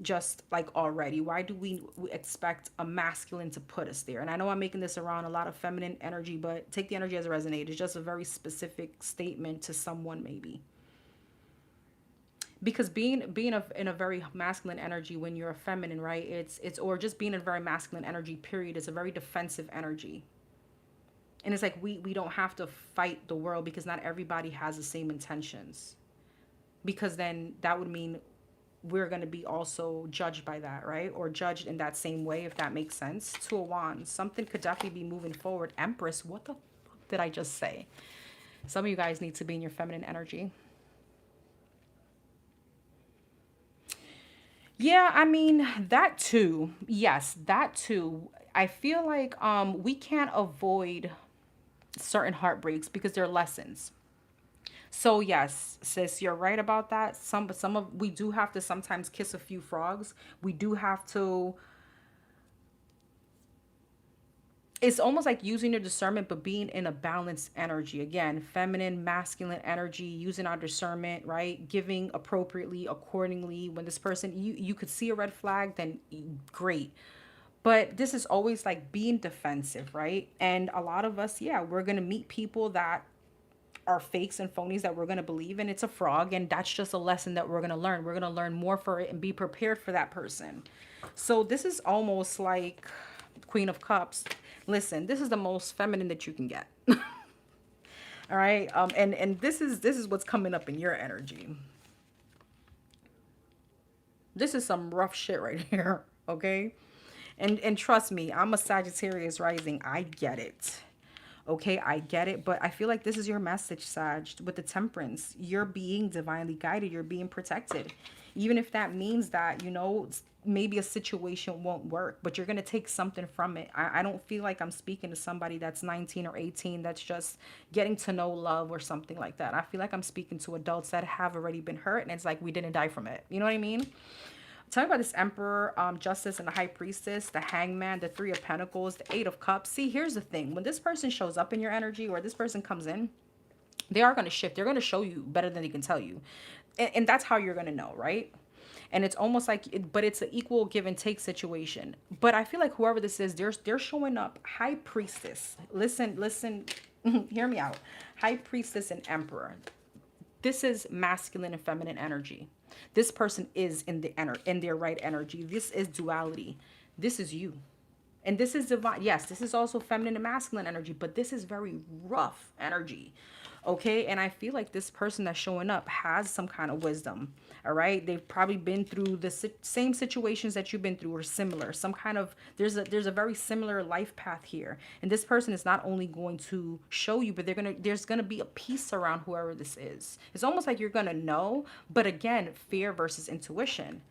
just like already? Why do we expect a masculine to put us there? And I know I'm making this around a lot of feminine energy, but take the energy as it resonates. It's just a very specific statement to someone maybe. Because in a very masculine energy when you're a feminine, right? It's or just being in a very masculine energy period is a very defensive energy. And it's like we don't have to fight the world because not everybody has the same intentions. Because then that would mean we're going to be also judged by that, right? Or judged in that same way, if that makes sense. Two of Wands. Something could definitely be moving forward. Empress, what the fuck did I just say? Some of you guys need to be in your feminine energy. Yeah, I mean, that too. Yes, that too. I feel like we can't avoid certain heartbreaks because they're lessons. So yes, sis, you're right about that. Some of we do have to sometimes kiss a few frogs. We do have to, it's almost like using your discernment but being in a balanced energy. Again, feminine, masculine energy, using our discernment, right? Giving appropriately, accordingly. When this person, you could see a red flag, then great. But this is always like being defensive, right? And a lot of us, yeah, we're going to meet people that are fakes and phonies that we're going to believe in. It's a frog, and that's just a lesson that we're going to learn. We're going to learn more for it and be prepared for that person. So this is almost like Queen of Cups. Listen, this is the most feminine that you can get. All right. And this is what's coming up in your energy. This is some rough shit right here. Okay. And trust me, I'm a Sagittarius rising. I get it. Okay, I get it, but I feel like this is your message, Sag, with the Temperance. You're being divinely guided. You're being protected. Even if that means that, maybe a situation won't work, but you're going to take something from it. I don't feel like I'm speaking to somebody that's 19 or 18 that's just getting to know love or something like that. I feel like I'm speaking to adults that have already been hurt, and it's like we didn't die from it. You know what I mean? Tell me about this Emperor, Justice, and the High Priestess, the Hangman, the Three of Pentacles, the Eight of Cups. See, here's the thing. When this person shows up in your energy or this person comes in, they are going to shift. They're going to show you better than they can tell you. And that's how you're going to know, right? And it's almost like, but it's an equal give and take situation. But I feel like whoever this is, they're showing up. High Priestess. Listen, hear me out. High Priestess and Emperor. This is masculine and feminine energy. This person is in their right energy. This is duality. This is you. And this is divine. Yes, this is also feminine and masculine energy, but this is very rough energy. Okay, and I feel like this person that's showing up has some kind of wisdom. All right, they've probably been through the same situations that you've been through or similar. Some kind of there's a very similar life path here, and this person is not only going to show you, but there's gonna be a peace around whoever this is. It's almost like you're gonna know, but again, fear versus intuition.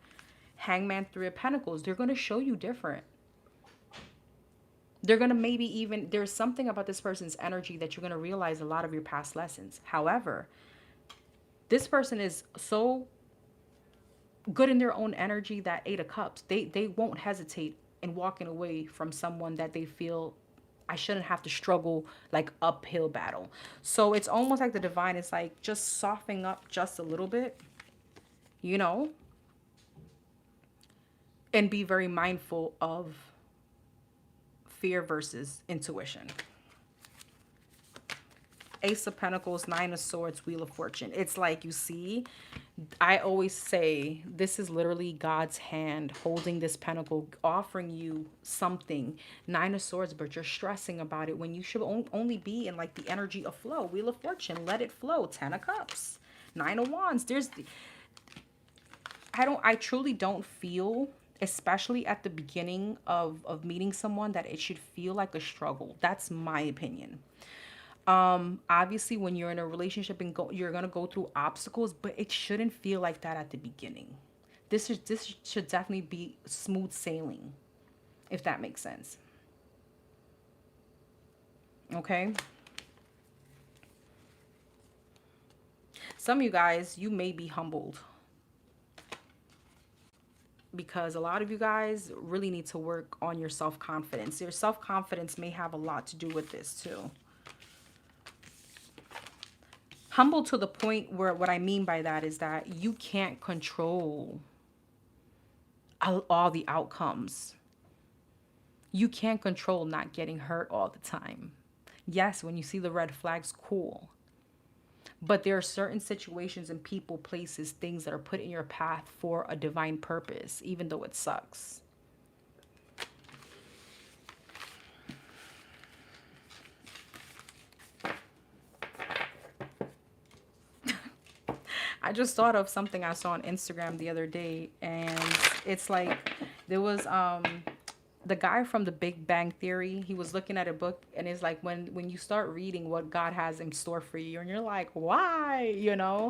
Hangman, Three of Pentacles, they're gonna show you different. They're going to maybe even, there's something about this person's energy that you're going to realize a lot of your past lessons. However, this person is so good in their own energy that Eight of Cups, they won't hesitate in walking away from someone that they feel I shouldn't have to struggle like uphill battle. So it's almost like the divine is like just softening up just a little bit, and be very mindful of fear versus intuition. Ace of Pentacles, Nine of Swords, Wheel of Fortune. It's like, you see, I always say this is literally God's hand holding this pentacle, offering you something. Nine of Swords, but you're stressing about it when you should only be in like the energy of flow. Wheel of Fortune, let it flow. 10 of Cups, Nine of Wands. I truly don't feel, especially at the beginning of meeting someone, that it should feel like a struggle. That's my opinion. Obviously when you're in a relationship and you're going to go through obstacles, but it shouldn't feel like that at the beginning. This should definitely be smooth sailing, if that makes sense. Okay. Some of you guys, you may be humbled, because a lot of you guys really need to work on your self-confidence. Your self-confidence may have a lot to do with this too. Humble to the point where what I mean by that is that you can't control all the outcomes. You can't control not getting hurt all the time. Yes, when you see the red flags, cool. But there are certain situations and people, places, things that are put in your path for a divine purpose, even though it sucks. I just thought of something I saw on Instagram the other day, and it's like there was the guy from the Big Bang Theory. He was looking at a book, and it's like when you start reading what God has in store for you, and you're like, why, you know?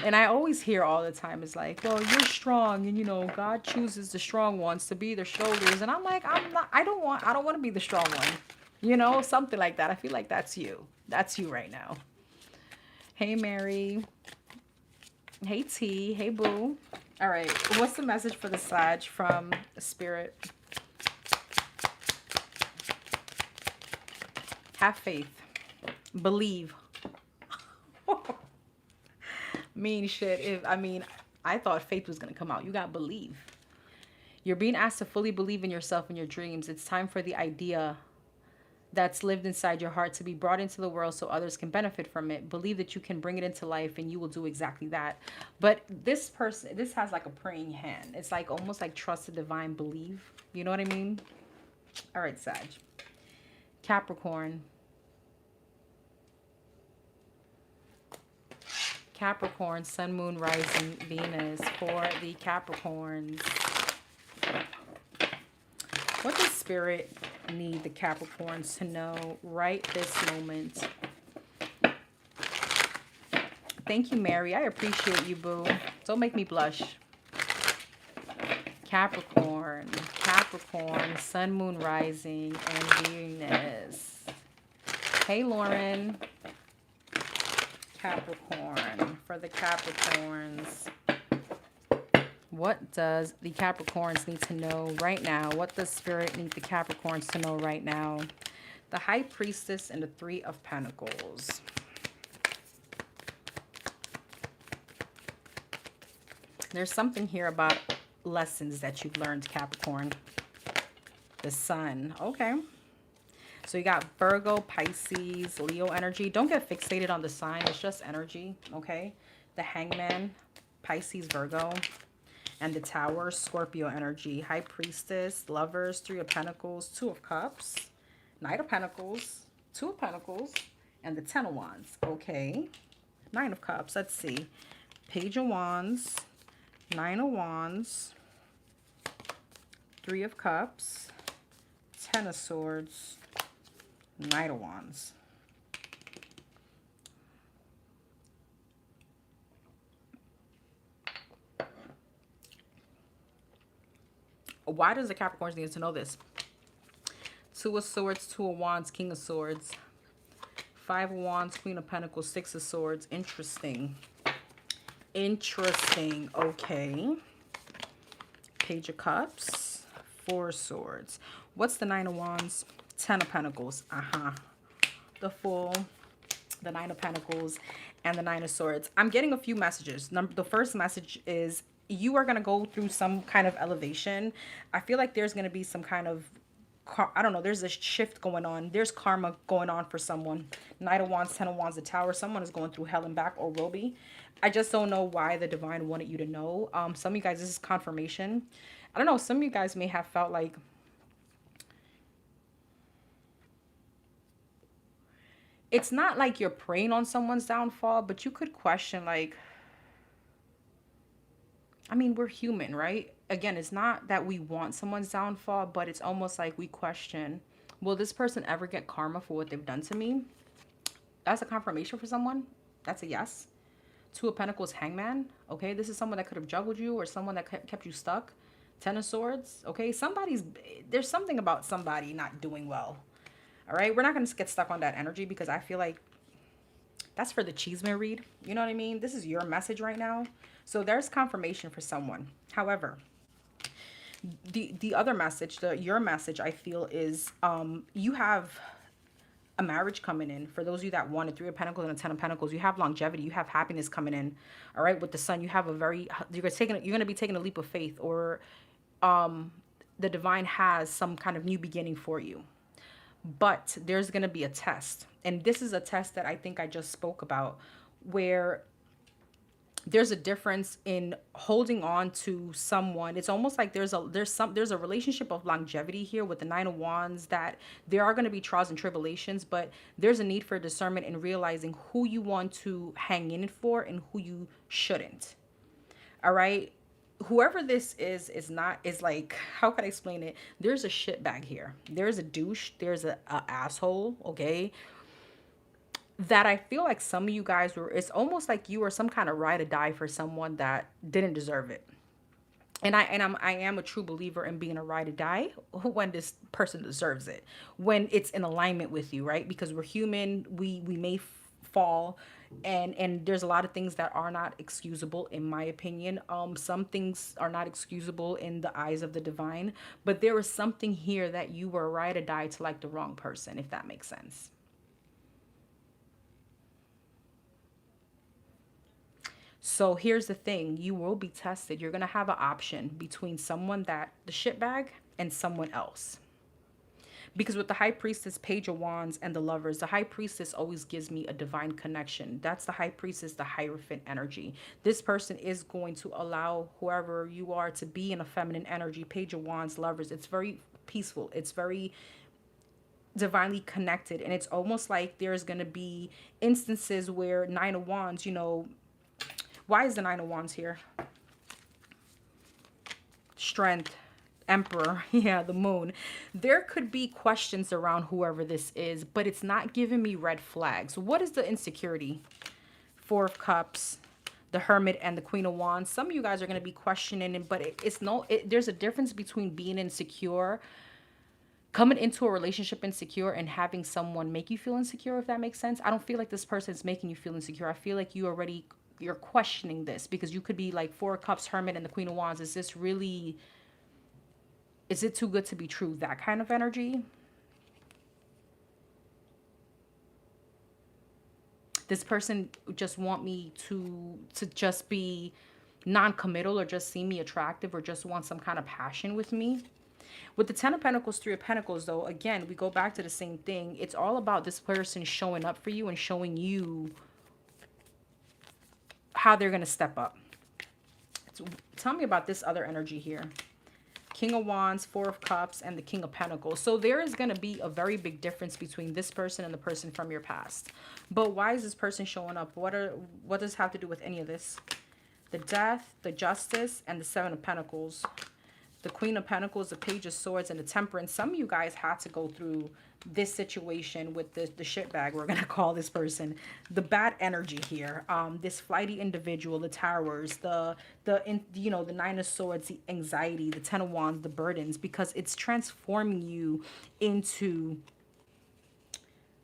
And I always hear all the time, it's like, well, you're strong, and you know, God chooses the strong ones to be their shoulders. And I'm like, I don't want to be the strong one, you know, something like that. I feel like that's you right now. Hey Mary. Hey T. Hey Boo. All right, what's the message for the Sag from Spirit? Have faith. Believe. Mean shit. I thought faith was going to come out. You got to believe. You're being asked to fully believe in yourself and your dreams. It's time for the idea that's lived inside your heart to be brought into the world so others can benefit from it. Believe that you can bring it into life and you will do exactly that. But this has like a praying hand. It's like almost like trust the divine, believe. You know what I mean? All right, Sag. Capricorn. Capricorn, Sun, Moon, Rising, Venus for the Capricorns. What does Spirit need the Capricorns to know right this moment? Thank you, Mary. I appreciate you, boo. Don't make me blush. Capricorn, Sun, Moon, Rising, and Venus. Hey, Lauren. Capricorn for the Capricorns. What does the Capricorns need to know right now? What does Spirit need the Capricorns to know right now? The High Priestess and the Three of Pentacles. There's something here about lessons that you've learned, Capricorn. The Sun. Okay. So you got Virgo, Pisces, Leo energy. Don't get fixated on the sign. It's just energy, okay? The Hangman, Pisces, Virgo. And the Tower, Scorpio energy. High Priestess, Lovers, Three of Pentacles, Two of Cups, Knight of Pentacles, Two of Pentacles, and the Ten of Wands. Okay. Nine of Cups. Let's see. Page of Wands, Nine of Wands, Three of Cups, Ten of Swords, Knight of Wands. Why does the Capricorns need to know this? Two of Swords, Two of Wands, King of Swords. Five of Wands, Queen of Pentacles, Six of Swords. Interesting. Interesting. Okay. Page of Cups. Four of Swords. What's the Nine of Wands? Ten of Pentacles. The Fool. The Nine of Pentacles. And the Nine of Swords. I'm getting a few messages. The first message is you are going to go through some kind of elevation. I feel like there's going to be some kind of, I don't know, there's a shift going on. There's karma going on for someone. Knight of Wands, Ten of Wands, the Tower. Someone is going through hell and back or will be. I just don't know why the divine wanted you to know. Some of you guys, this is confirmation. I don't know. Some of you guys may have felt like it's not like you're preying on someone's downfall, but you could question like, I mean, we're human, right? Again, it's not that we want someone's downfall, but it's almost like we question, will this person ever get karma for what they've done to me? That's a confirmation for someone. That's a yes. Two of Pentacles, Hangman. Okay, this is someone that could have juggled you or someone that kept you stuck. Ten of Swords. Okay, there's something about somebody not doing well. All right, we're not going to get stuck on that energy because I feel like that's for the Cheeseman read. You know what I mean? This is your message right now. So there's confirmation for someone. However, the other message, your message, I feel is you have a marriage coming in. For those of you that wanted Three of Pentacles and a Ten of Pentacles, you have longevity, you have happiness coming in. All right, with the Sun, you have you're going to be taking a leap of faith, or the divine has some kind of new beginning for you. But there's going to be a test. And this is a test that I think I just spoke about, where there's a difference in holding on to someone. It's almost like there's a relationship of longevity here with the Nine of Wands, that there are going to be trials and tribulations, but there's a need for discernment in realizing who you want to hang in it for and who you shouldn't. All right. Whoever this is not, is like, how can I explain it? There's a shitbag here. There's a douche. There's a asshole. Okay. That I feel like some of you guys were, it's almost like you were some kind of ride or die for someone that didn't deserve it. And I am a true believer in being a ride or die when this person deserves it, when it's in alignment with you, right? Because we're human, we may fall, and there's a lot of things that are not excusable in my opinion. Some things are not excusable in the eyes of the divine, but there was something here that you were a ride or die to like the wrong person, if that makes sense. So here's the thing, you will be tested. You're going to have an option between someone that the shitbag and someone else. Because with the High Priestess, Page of Wands, and the Lovers, the High Priestess always gives me a divine connection. That's the High Priestess, the Hierophant energy. This person is going to allow whoever you are to be in a feminine energy. Page of Wands, Lovers, it's very peaceful. It's very divinely connected. And it's almost like there's going to be instances where Nine of Wands, you know, why is the Nine of Wands here? Strength, Emperor, yeah, the Moon. There could be questions around whoever this is, but it's not giving me red flags. What is the insecurity? Four of Cups, the Hermit, and the Queen of Wands. Some of you guys are going to be questioning it, but there's a difference between being insecure, coming into a relationship insecure, and having someone make you feel insecure, if that makes sense. I don't feel like this person is making you feel insecure. I feel like you're questioning this, because you could be like Four of Cups, Hermit, and the Queen of Wands. Is this really, is it too good to be true? That kind of energy. This person just want me to just be non-committal, or just see me attractive, or just want some kind of passion with me. With the Ten of Pentacles, Three of Pentacles, though, again, we go back to the same thing. It's all about this person showing up for you and showing you how they're going to step up. So tell me about this other energy here. King of Wands, Four of Cups, and the King of Pentacles. So there is going to be a very big difference between this person and the person from your past. But why is this person showing up? What does this have to do with any of this? The Death, the Justice, and the Seven of Pentacles. The Queen of Pentacles, the Page of Swords, and the Temperance. Some of you guys had to go through this situation with the shitbag, we're going to call this person. The bad energy here. This flighty individual, the Towers, the Nine of Swords, the anxiety, the Ten of Wands, the burdens, because it's transforming you into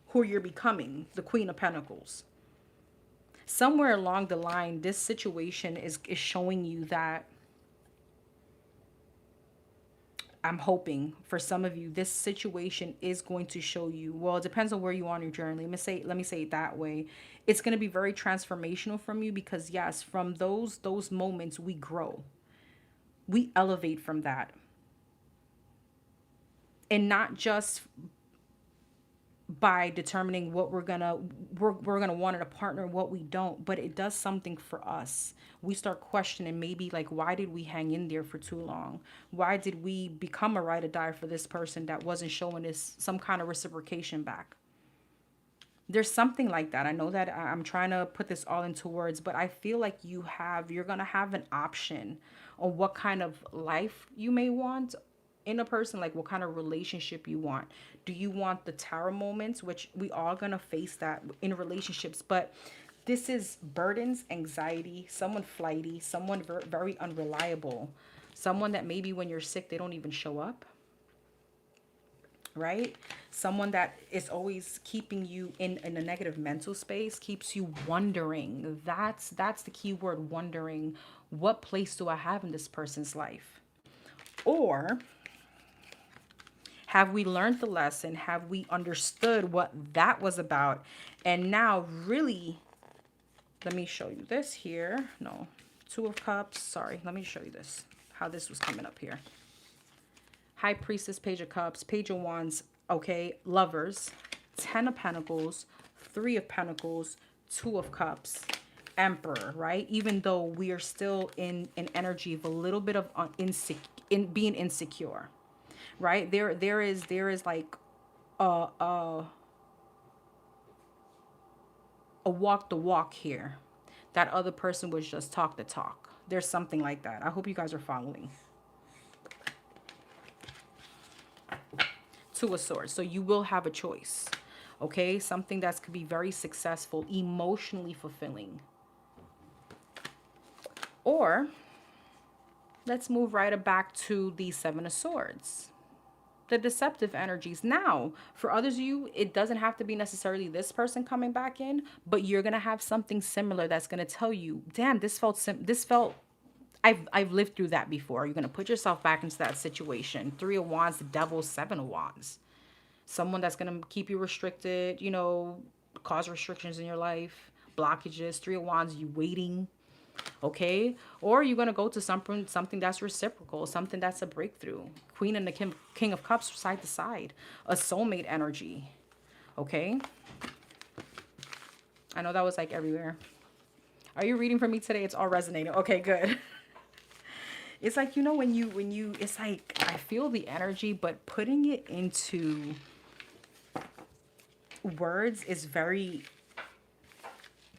who you're becoming, the Queen of Pentacles. Somewhere along the line, this situation is showing you that, I'm hoping for some of you, this situation is going to show you, well, it depends on where you are on your journey. Let me say it that way. It's going to be very transformational from you, because yes, from those moments we grow. We elevate from that. And not just by determining what we're gonna want in a partner and what we don't, but it does something for us. We start questioning, maybe like, why did we hang in there for too long? Why did we become a ride or die for this person that wasn't showing us some kind of reciprocation back? There's something like that. I know that I'm trying to put this all into words, but I feel like you're gonna have an option on what kind of life you may want in a person, like what kind of relationship you want. Do you want the tower moments, which we all gonna face that in relationships, but this is burdens, anxiety, someone flighty, someone very unreliable, someone that maybe when you're sick they don't even show up, right? Someone that is always keeping you in a negative mental space, keeps you wondering. That's the key word, wondering. What place do I have in this person's life? Or have we learned the lesson? Have we understood what that was about? And now really, let me show you this here. No, Two of Cups. Sorry, let me show you this, how this was coming up here. High Priestess, Page of Cups, Page of Wands, okay, Lovers, 10 of Pentacles, 3 of Pentacles, 2 of Cups, Emperor, right? Even though we are still in an energy of a little bit of being insecure, right? There is like a walk the walk here. That other person was just talk the talk. There's something like that. I hope you guys are following. 2 of Swords. So you will have a choice. Okay? Something that could be very successful, emotionally fulfilling. Or let's move right back to the 7 of Swords. The deceptive energies. Now, for others of you, it doesn't have to be necessarily this person coming back in, but you're going to have something similar that's going to tell you, damn, this felt I've lived through that before. You're going to put yourself back into that situation. 3 of Wands, the Devil, 7 of Wands. Someone that's going to keep you restricted, you know, cause restrictions in your life, blockages. 3 of Wands, you waiting. Okay, or you're going to go to something that's reciprocal, something that's a breakthrough. Queen and the King of Cups side to side, a soulmate energy. Okay, I know that was like everywhere. Are you reading for me today? It's all resonating. Okay, good. It's like, you know, when you it's like I feel the energy, but putting it into words is very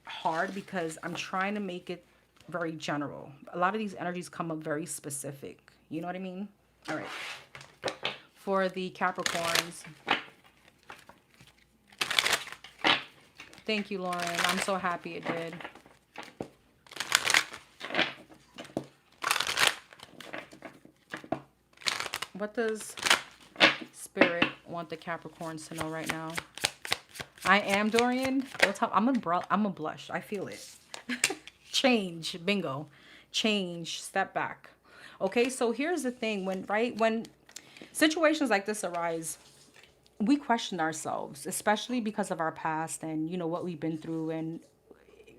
hard because I'm trying to make it very general. A lot of these energies come up very specific. You know what I mean? All right. For the Capricorns. Thank you, Lauren. I'm so happy it did. What does Spirit want the Capricorns to know right now? I am Dorian. I'm a blush. I feel it. Change. Bingo. Change. Step back. Okay, so here's the thing. When situations like this arise, we question ourselves, especially because of our past and, you know, what we've been through. And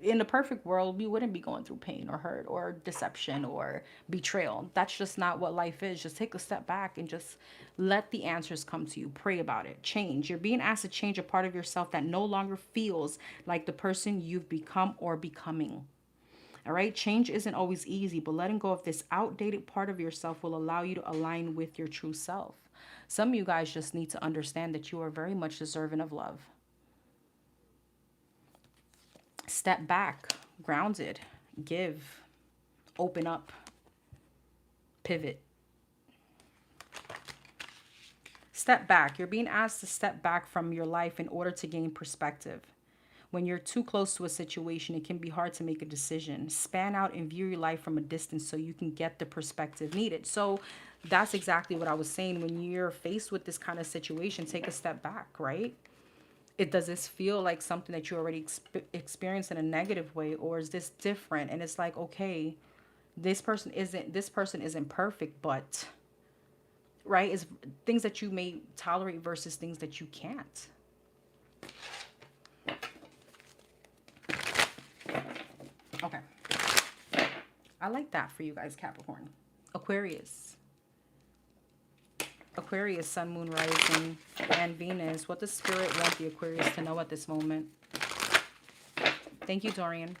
in a perfect world, we wouldn't be going through pain or hurt or deception or betrayal. That's just not what life is. Just take a step back and just let the answers come to you. Pray about it. Change. You're being asked to change a part of yourself that no longer feels like the person you've become or becoming. All right. Change isn't always easy, but letting go of this outdated part of yourself will allow you to align with your true self. Some of you guys just need to understand that you are very much deserving of love. Step back, grounded, give, open up, pivot. Step back. You're being asked to step back from your life in order to gain perspective. When you're too close to a situation, it can be hard to make a decision. Span out and view your life from a distance so you can get the perspective needed. So that's exactly what I was saying. When you're faced with this kind of situation, take a step back, right? Does this feel like something that you already experienced in a negative way, or is this different? And it's like, okay, this person isn't perfect, but right, is things that you may tolerate versus things that you can't. Okay, I like that for you guys, Capricorn. Aquarius. Aquarius, Sun, Moon, Rising, and Venus. What does Spirit want the Aquarius to know at this moment? Thank you, Dorian.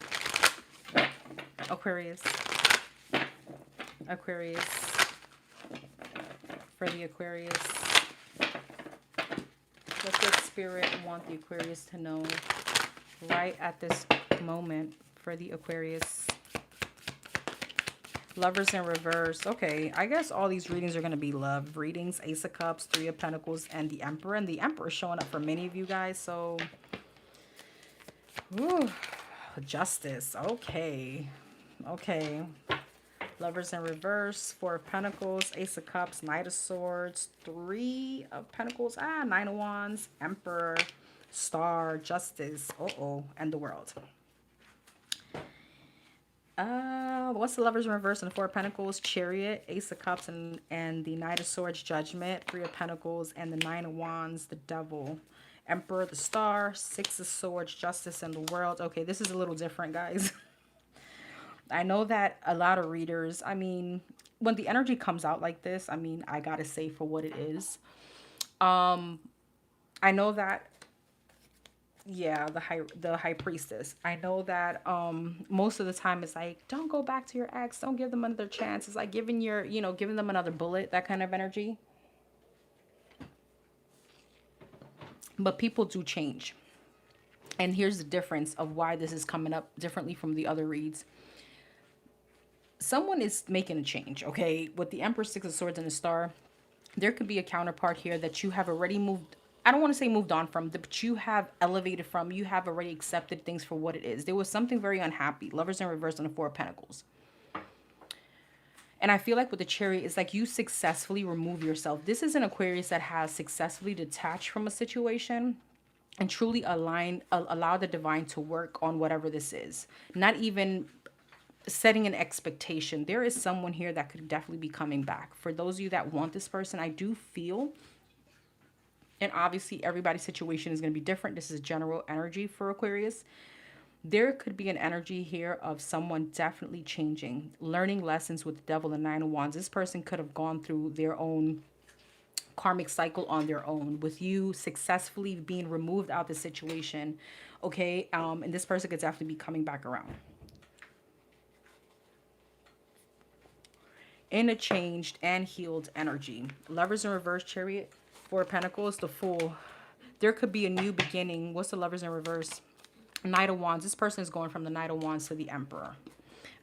Aquarius. Aquarius. For the Aquarius. What does Spirit want the Aquarius to know right at this moment for the Aquarius? Lovers in reverse. Okay, I guess all these readings are going to be love readings. Ace of Cups, 3 of Pentacles, and the Emperor. And the Emperor is showing up for many of you guys. So, ooh, Justice. Okay. Okay. Lovers in reverse, 4 of Pentacles, Ace of Cups, Knight of Swords, 3 of Pentacles, 9 of Wands, Emperor, Star, Justice, and the World. What's the Lovers in reverse and the 4 of Pentacles? Chariot, Ace of Cups, and the Knight of Swords, Judgment, 3 of Pentacles, and the 9 of Wands, the Devil. Emperor, the Star, 6 of Swords, Justice, and the World. Okay, this is a little different, guys. I know that a lot of readers, I mean, when the energy comes out like this, I mean, I gotta say for what it is. Um, I know that, yeah, the high priestess. I know that most of the time it's like, don't go back to your ex, don't give them another chance. It's like giving your, giving them another bullet, that kind of energy. But people do change. And here's the difference of why this is coming up differently from the other reads. Someone is making a change, okay? With the Emperor, Six of Swords, and the Star, there could be a counterpart here that you have already moved. I don't want to say moved on from, but you have elevated from. You have already accepted things for what it is. There was something very unhappy. Lovers in reverse and the Four of Pentacles. And I feel like with the Chariot, it's like you successfully remove yourself. This is an Aquarius that has successfully detached from a situation and truly allow the divine to work on whatever this is. Not even setting an expectation. There is someone here that could definitely be coming back. For those of you that want this person, I do feel, and obviously everybody's situation is going to be different. This is general energy for Aquarius. There could be an energy here of someone definitely changing, learning lessons with the Devil and Nine of Wands. This person could have gone through their own karmic cycle on their own with you successfully being removed out of the situation. Okay. And this person could definitely be coming back around in a changed and healed energy. Lovers in reverse, Chariot, Four of Pentacles, the Fool. There could be a new beginning. What's the Lovers in reverse? Knight of Wands. This person is going from the Knight of Wands to the Emperor.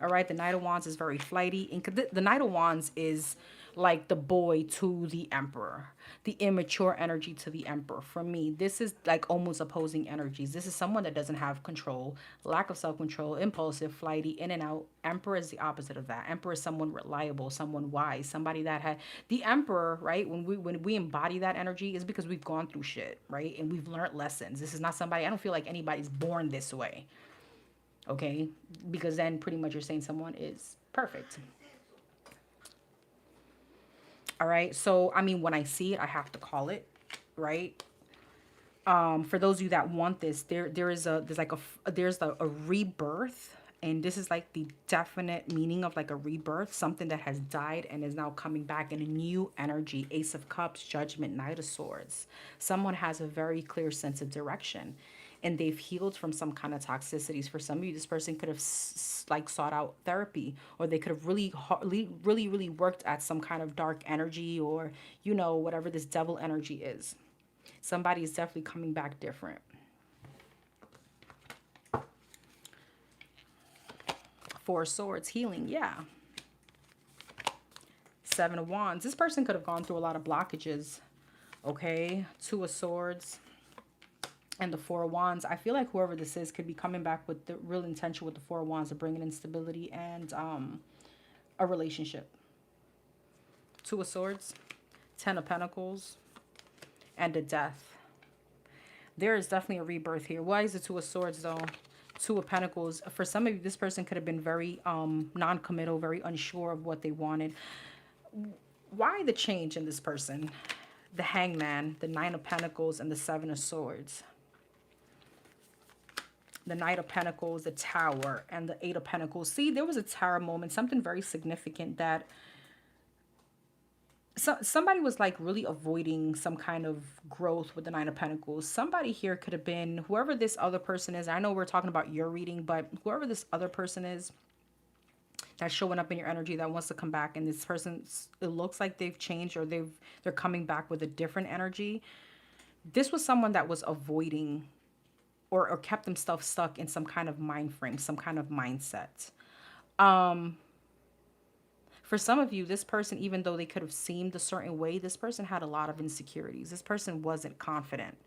All right. The Knight of Wands is very flighty. And the Knight of Wands is like the boy to the Emperor. The immature energy to the Emperor. For me, this is like almost opposing energies. This is someone that doesn't have control, lack of self-control, impulsive, flighty, in and out. Emperor is the opposite of that. Emperor is someone reliable, someone wise, somebody that had the Emperor, right? When we embody that energy, is because we've gone through shit, right? And we've learned lessons. This is not somebody, I don't feel like anybody's born this way. Okay? Because then pretty much you're saying someone is perfect. All right. So, I mean, when I see it, I have to call it, right? For those of you that want this, there's a rebirth, and this is like the definite meaning of like a rebirth, something that has died and is now coming back in a new energy. Ace of Cups, Judgment, Knight of Swords. Someone has a very clear sense of direction, and they've healed from some kind of toxicities. For some of you, this person could have like sought out therapy, or they could have really worked at some kind of dark energy, or whatever this devil energy is. Somebody is definitely coming back different. Four of Swords, healing, yeah. Seven of Wands. This person could have gone through a lot of blockages. Okay. Two of Swords and the Four of Wands. I feel like whoever this is could be coming back with the real intention with the Four of Wands of bringing in stability and a relationship. Two of Swords, Ten of Pentacles, and a Death. There is definitely a rebirth here. Why is the Two of Swords though? Two of Pentacles. For some of you, this person could have been very non-committal, very unsure of what they wanted. Why the change in this person? The Hangman, the Nine of Pentacles, and the Seven of Swords. The Knight of Pentacles, the Tower, and the Eight of Pentacles. See, there was a Tower moment, something very significant that somebody was like really avoiding some kind of growth with the Nine of Pentacles. Somebody here could have been, whoever this other person is. I know we're talking about your reading, but whoever this other person is that's showing up in your energy that wants to come back, and this person, it looks like they've changed, or they're coming back with a different energy. This was someone that was avoiding or kept themselves stuck in some kind of mind frame, some kind of mindset. For some of you, this person, even though they could have seemed a certain way, this person had a lot of insecurities. This person wasn't confident.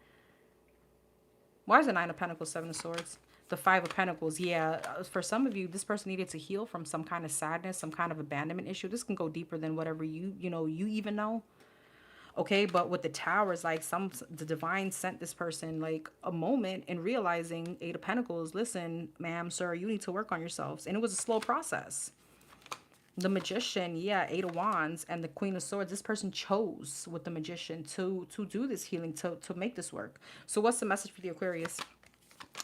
Why is the Nine of Pentacles, Seven of Swords? The Five of Pentacles, yeah. For some of you, this person needed to heal from some kind of sadness, some kind of abandonment issue. This can go deeper than whatever you even know. Okay, but with the Tower, it's like the divine sent this person like a moment in realizing, Eight of Pentacles, listen, ma'am, sir, you need to work on yourselves. And it was a slow process. The Magician, yeah, Eight of Wands, and the Queen of Swords. This person chose with the Magician to do this healing, to make this work. So what's the message for the Aquarius?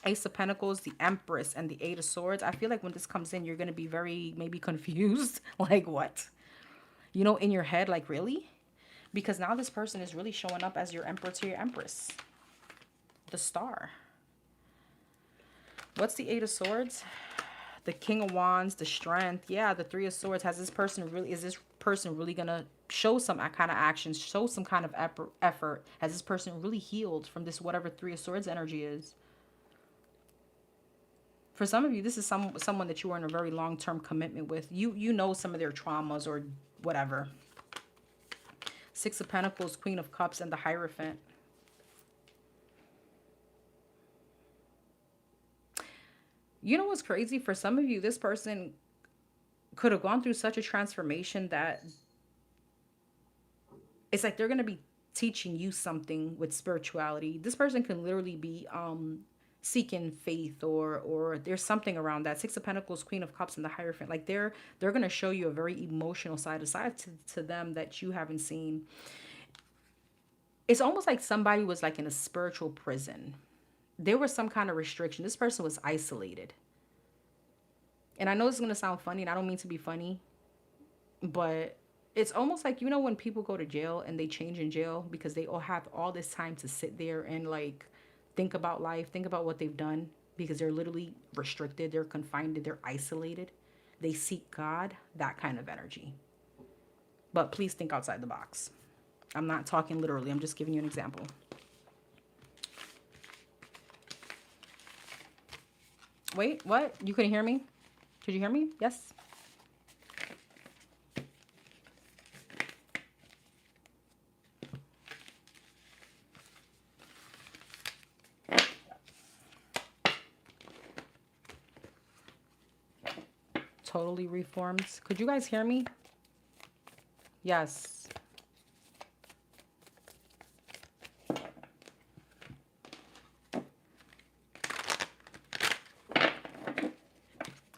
Ace of Pentacles, the Empress, and the Eight of Swords. I feel like when this comes in, you're going to be very maybe confused. Like what? You know, in your head, like really? Because now this person is really showing up as your Emperor to your Empress. The Star. What's the Eight of Swords? The King of Wands, the Strength. Yeah, the Three of Swords. Is this person really going to show some kind of action, show some kind of effort? Has this person really healed from this whatever Three of Swords energy is? For some of you, this is someone that you are in a very long-term commitment with. You know some of their traumas or whatever. Six of Pentacles, Queen of Cups, and the Hierophant. You know what's crazy? For some of you, this person could have gone through such a transformation that it's like they're going to be teaching you something with spirituality. This person can literally be seeking faith or there's something around that. Six of Pentacles, Queen of Cups, and the Hierophant. Like they're going to show you a very emotional side to them that you haven't seen. It's almost like somebody was like in a spiritual prison. There was some kind of restriction. This person was isolated. And I know it's going to sound funny, and I don't mean to be funny, but it's almost like, you know, when people go to jail and they change in jail because they all have all this time to sit there and like think about life, think about what they've done, because they're literally restricted, they're confined, they're isolated. They seek God, that kind of energy. But please think outside the box. I'm not talking literally. I'm just giving you an example. Wait, what? You couldn't hear me? Could you hear me? Yes. Totally reformed. Could you guys hear me? Yes.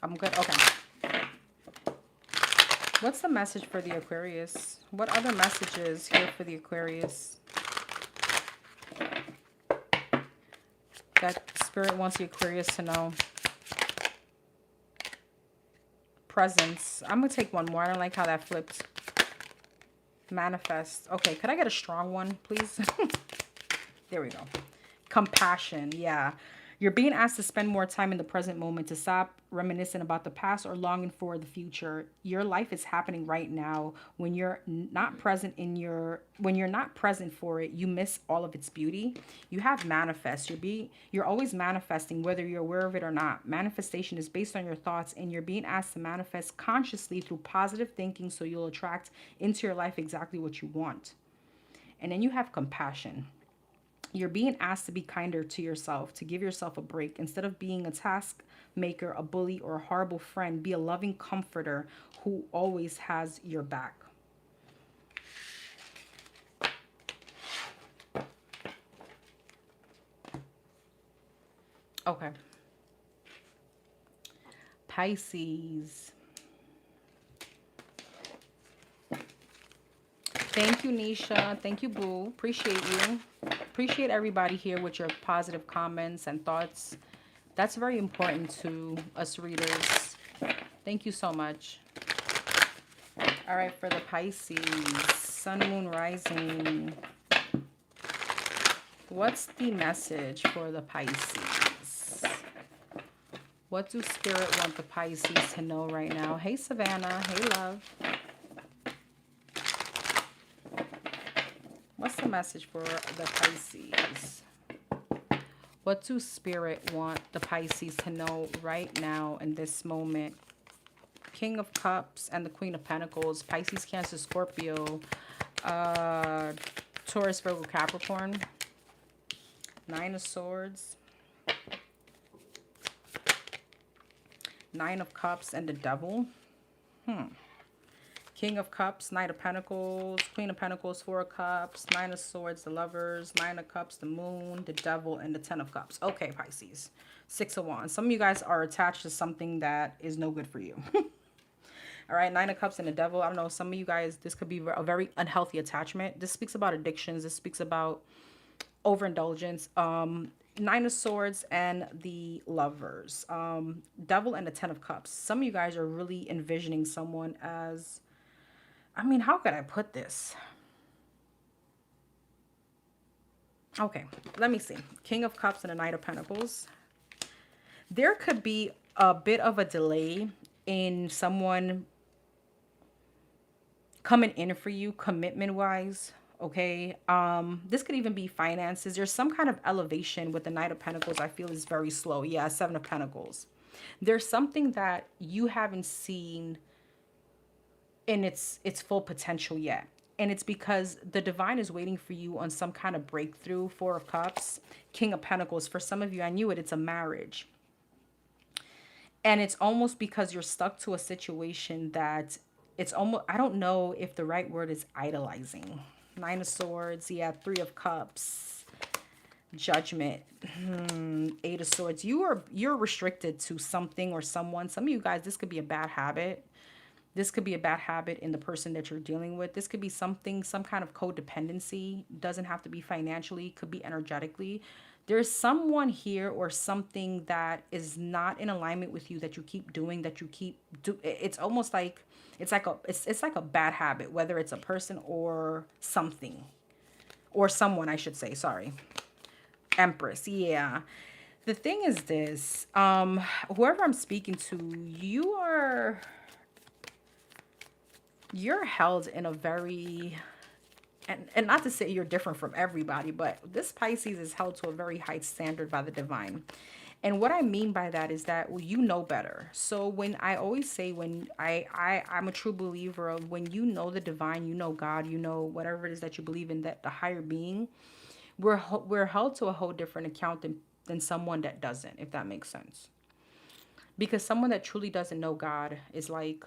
I'm good. Okay. What's the message for the Aquarius? What other messages here for the Aquarius that Spirit wants the Aquarius to know? Presence. I'm going to take one more. I don't like how that flipped. Manifest. Okay, could I get a strong one, please? There we go. Compassion. Yeah. You're being asked to spend more time in the present moment, to stop reminiscing about the past or longing for the future. Your life is happening right now. When you're not present for it, you miss all of its beauty. You have manifest. You're always manifesting, whether you're aware of it or not. Manifestation is based on your thoughts, and you're being asked to manifest consciously through positive thinking, so you'll attract into your life exactly what you want. And then you have compassion. You're being asked to be kinder to yourself, to give yourself a break. Instead of being a task maker, a bully, or a horrible friend, be a loving comforter who always has your back. Okay. Pisces. Thank you, Nisha. Thank you, Boo. Appreciate you. Appreciate everybody here with your positive comments and thoughts. That's very important to us readers. Thank you so much. All right, for the Pisces, Sun, Moon, Rising. What's the message for the Pisces? What do Spirit want the Pisces to know right now? Hey, Savannah. Hey, love. What's the message for the Pisces? What do Spirit want the Pisces to know right now in this moment? King of Cups and the Queen of Pentacles. Pisces, Cancer, Scorpio. Taurus, Virgo, Capricorn. Nine of Swords. Nine of Cups and the Devil. King of Cups, Knight of Pentacles, Queen of Pentacles, Four of Cups, Nine of Swords, the Lovers, Nine of Cups, the Moon, the Devil, and the Ten of Cups. Okay, Pisces. Six of Wands. Some of you guys are attached to something that is no good for you. All right, Nine of Cups and the Devil. I don't know, some of you guys, this could be a very unhealthy attachment. This speaks about addictions. This speaks about overindulgence. Nine of Swords and the Lovers. Devil and the Ten of Cups. Some of you guys are really envisioning someone as, I mean, how could I put this? Okay, let me see. King of Cups and a Knight of Pentacles. There could be a bit of a delay in someone coming in for you commitment wise. Okay, this could even be finances. There's some kind of elevation with the Knight of Pentacles. I feel is very slow. Yeah, Seven of Pentacles. There's something that you haven't seen in its full potential yet, and it's because the divine is waiting for you on some kind of breakthrough. Four of Cups, King of Pentacles. For some of you, I knew it, it's a marriage. And it's almost because you're stuck to a situation that it's almost, I don't know if the right word is idolizing. Nine of Swords, yeah, Three of Cups, Judgment, Eight of Swords. You're restricted to something or someone. Some of you guys, this could be a bad habit. This could be a bad habit in the person that you're dealing with. This could be something, some kind of codependency. Doesn't have to be financially, could be energetically. There's someone here or something that is not in alignment with you that you keep doing, that you keep do. It's almost like it's like a bad habit, whether it's a person or something or someone, I should say. Sorry. Empress. Yeah. The thing is this, whoever I'm speaking to, you're held in a very, and not to say you're different from everybody, but this Pisces is held to a very high standard by the divine. And what I mean by that is that, well, you know better. So when I always say, when I'm a true believer of, when you know the divine, you know God, you know whatever it is that you believe in, that the higher being, we're held to a whole different account than someone that doesn't, if that makes sense. Because someone that truly doesn't know God is like,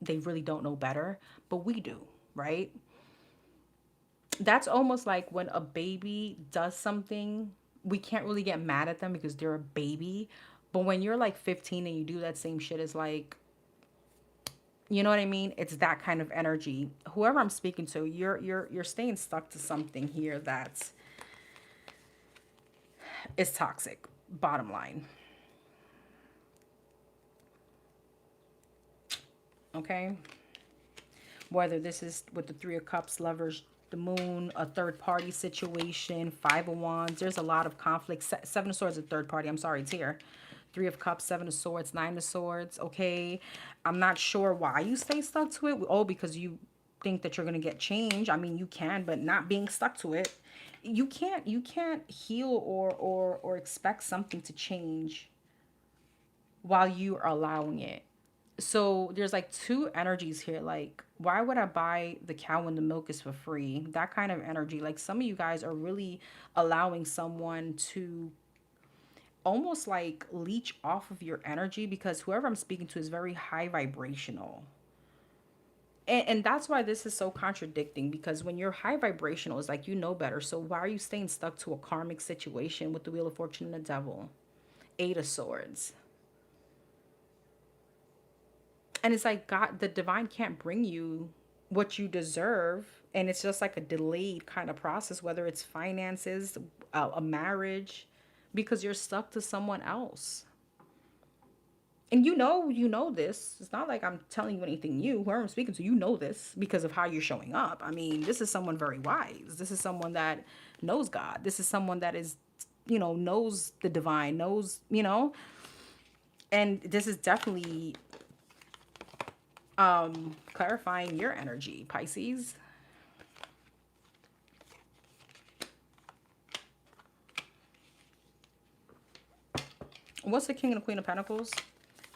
they really don't know better, but we do, right? That's almost like when a baby does something, we can't really get mad at them because they're a baby. But when you're like 15 and you do that same shit, it's like, you know what I mean? It's that kind of energy. Whoever I'm speaking to, you're staying stuck to something here that is toxic. Bottom line. Okay? Whether this is with the Three of Cups, Lovers, the Moon, a third party situation, Five of Wands. There's a lot of conflict. Seven of Swords, a third party. I'm sorry, it's here. Three of Cups, Seven of Swords, Nine of Swords. Okay, I'm not sure why you stay stuck to it. Oh, because you think that you're gonna get change. I mean, you can, but not being stuck to it. You can't heal or expect something to change while you are allowing it. So there's like two energies here. Like, why would I buy the cow when the milk is for free? That kind of energy. Like, some of you guys are really allowing someone to almost like leech off of your energy, because whoever I'm speaking to is very high vibrational. And that's why this is so contradicting, because when you're high vibrational, it's like, you know better. So why are you staying stuck to a karmic situation with the Wheel of Fortune and the Devil? Eight of Swords. And it's like, God, the divine can't bring you what you deserve. And it's just like a delayed kind of process, whether it's finances, a marriage, because you're stuck to someone else. And you know this. It's not like I'm telling you anything new. Whoever I'm speaking to, you know this because of how you're showing up. I mean, this is someone very wise. This is someone that knows God. This is someone that is, knows the divine, knows. And this is definitely clarifying your energy, Pisces. What's the King and the Queen of Pentacles?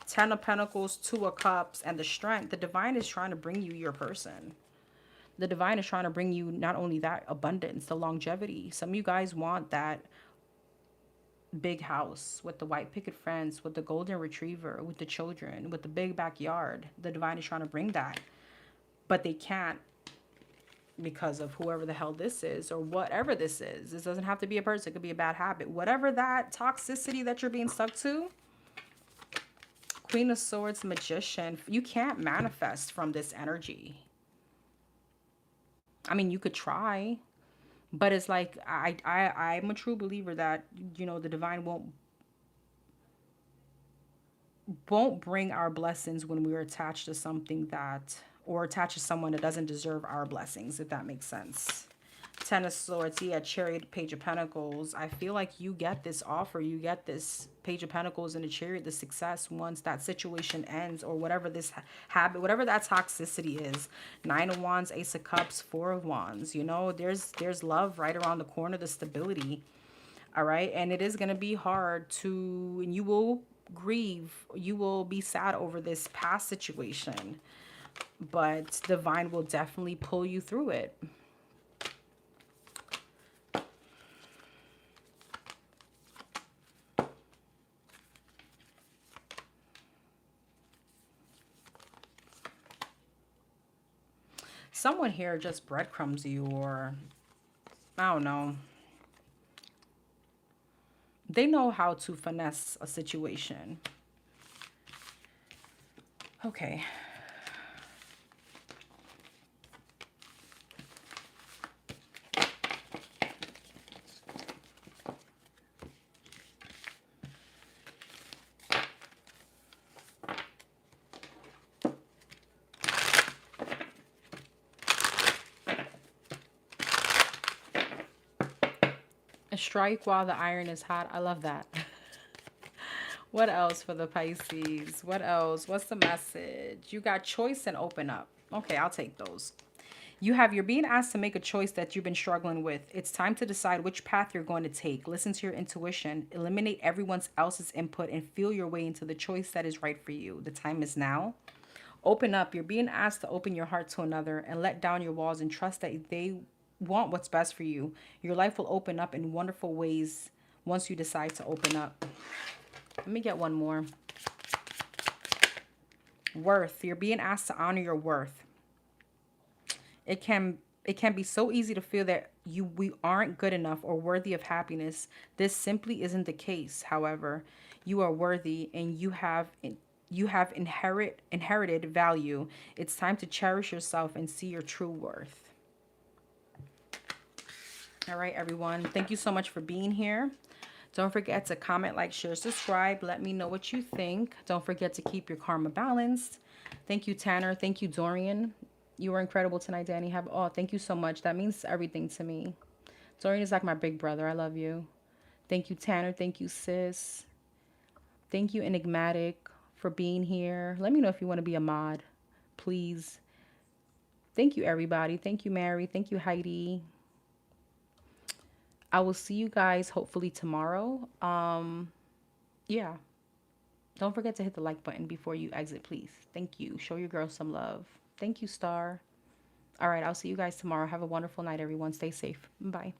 Ten of Pentacles, Two of Cups, and the Strength. The divine is trying to bring you your person. The divine is trying to bring you not only that abundance, the longevity. Some of you guys want that big house with the white picket fence, with the golden retriever, with the children, with the big backyard. The divine is trying to bring that, but they can't because of whoever the hell this is or whatever this is. This doesn't have to be a person. It could be a bad habit. Whatever that toxicity that you're being stuck to. Queen of Swords, Magician. You can't manifest from this energy. I mean, you could try, But it's like I'm a true believer that, you know, the divine won't bring our blessings when we're attached to something that, or attached to someone that doesn't deserve our blessings, if that makes sense. Ten of Swords, yeah, Chariot, Page of Pentacles. I feel like you get this offer, you get this Page of Pentacles and the Chariot, the success once that situation ends, or whatever this habit, whatever that toxicity is. Nine of Wands, Ace of Cups, Four of Wands. You know, there's love right around the corner, the stability. All right, and it is gonna be hard to, and you will grieve, you will be sad over this past situation, but divine will definitely pull you through it. Someone here just breadcrumbs you, or I don't know. They know how to finesse a situation. Okay. A strike while the iron is hot. I love that. What else for the Pisces? What else? What's the message? You got choice and open up. Okay, I'll take those. You're being asked to make a choice that you've been struggling with. It's time to decide which path you're going to take. Listen to your intuition, eliminate everyone else's input, and feel your way into the choice that is right for you. The time is now. Open up. You're being asked to open your heart to another and let down your walls and trust that they want what's best for you. Your life will open up in wonderful ways once you decide to open up. Let me get one more. Worth. You're being asked to honor your worth. It can be so easy to feel that we aren't good enough or worthy of happiness. This simply isn't the case. However, you are worthy and you have inherited value. It's time to cherish yourself and see your true worth. All right, everyone. Thank you so much for being here. Don't forget to comment, like, share, subscribe. Let me know what you think. Don't forget to keep your karma balanced. Thank you, Tanner. Thank you, Dorian. You were incredible tonight, Danny. Thank you so much. That means everything to me. Dorian is like my big brother. I love you. Thank you, Tanner. Thank you, sis. Thank you, Enigmatic, for being here. Let me know if you want to be a mod, please. Thank you, everybody. Thank you, Mary. Thank you, Heidi. I will see you guys hopefully tomorrow. Yeah. Don't forget to hit the like button before you exit, please. Thank you. Show your girl some love. Thank you, Star. All right, I'll see you guys tomorrow. Have a wonderful night, everyone. Stay safe. Bye.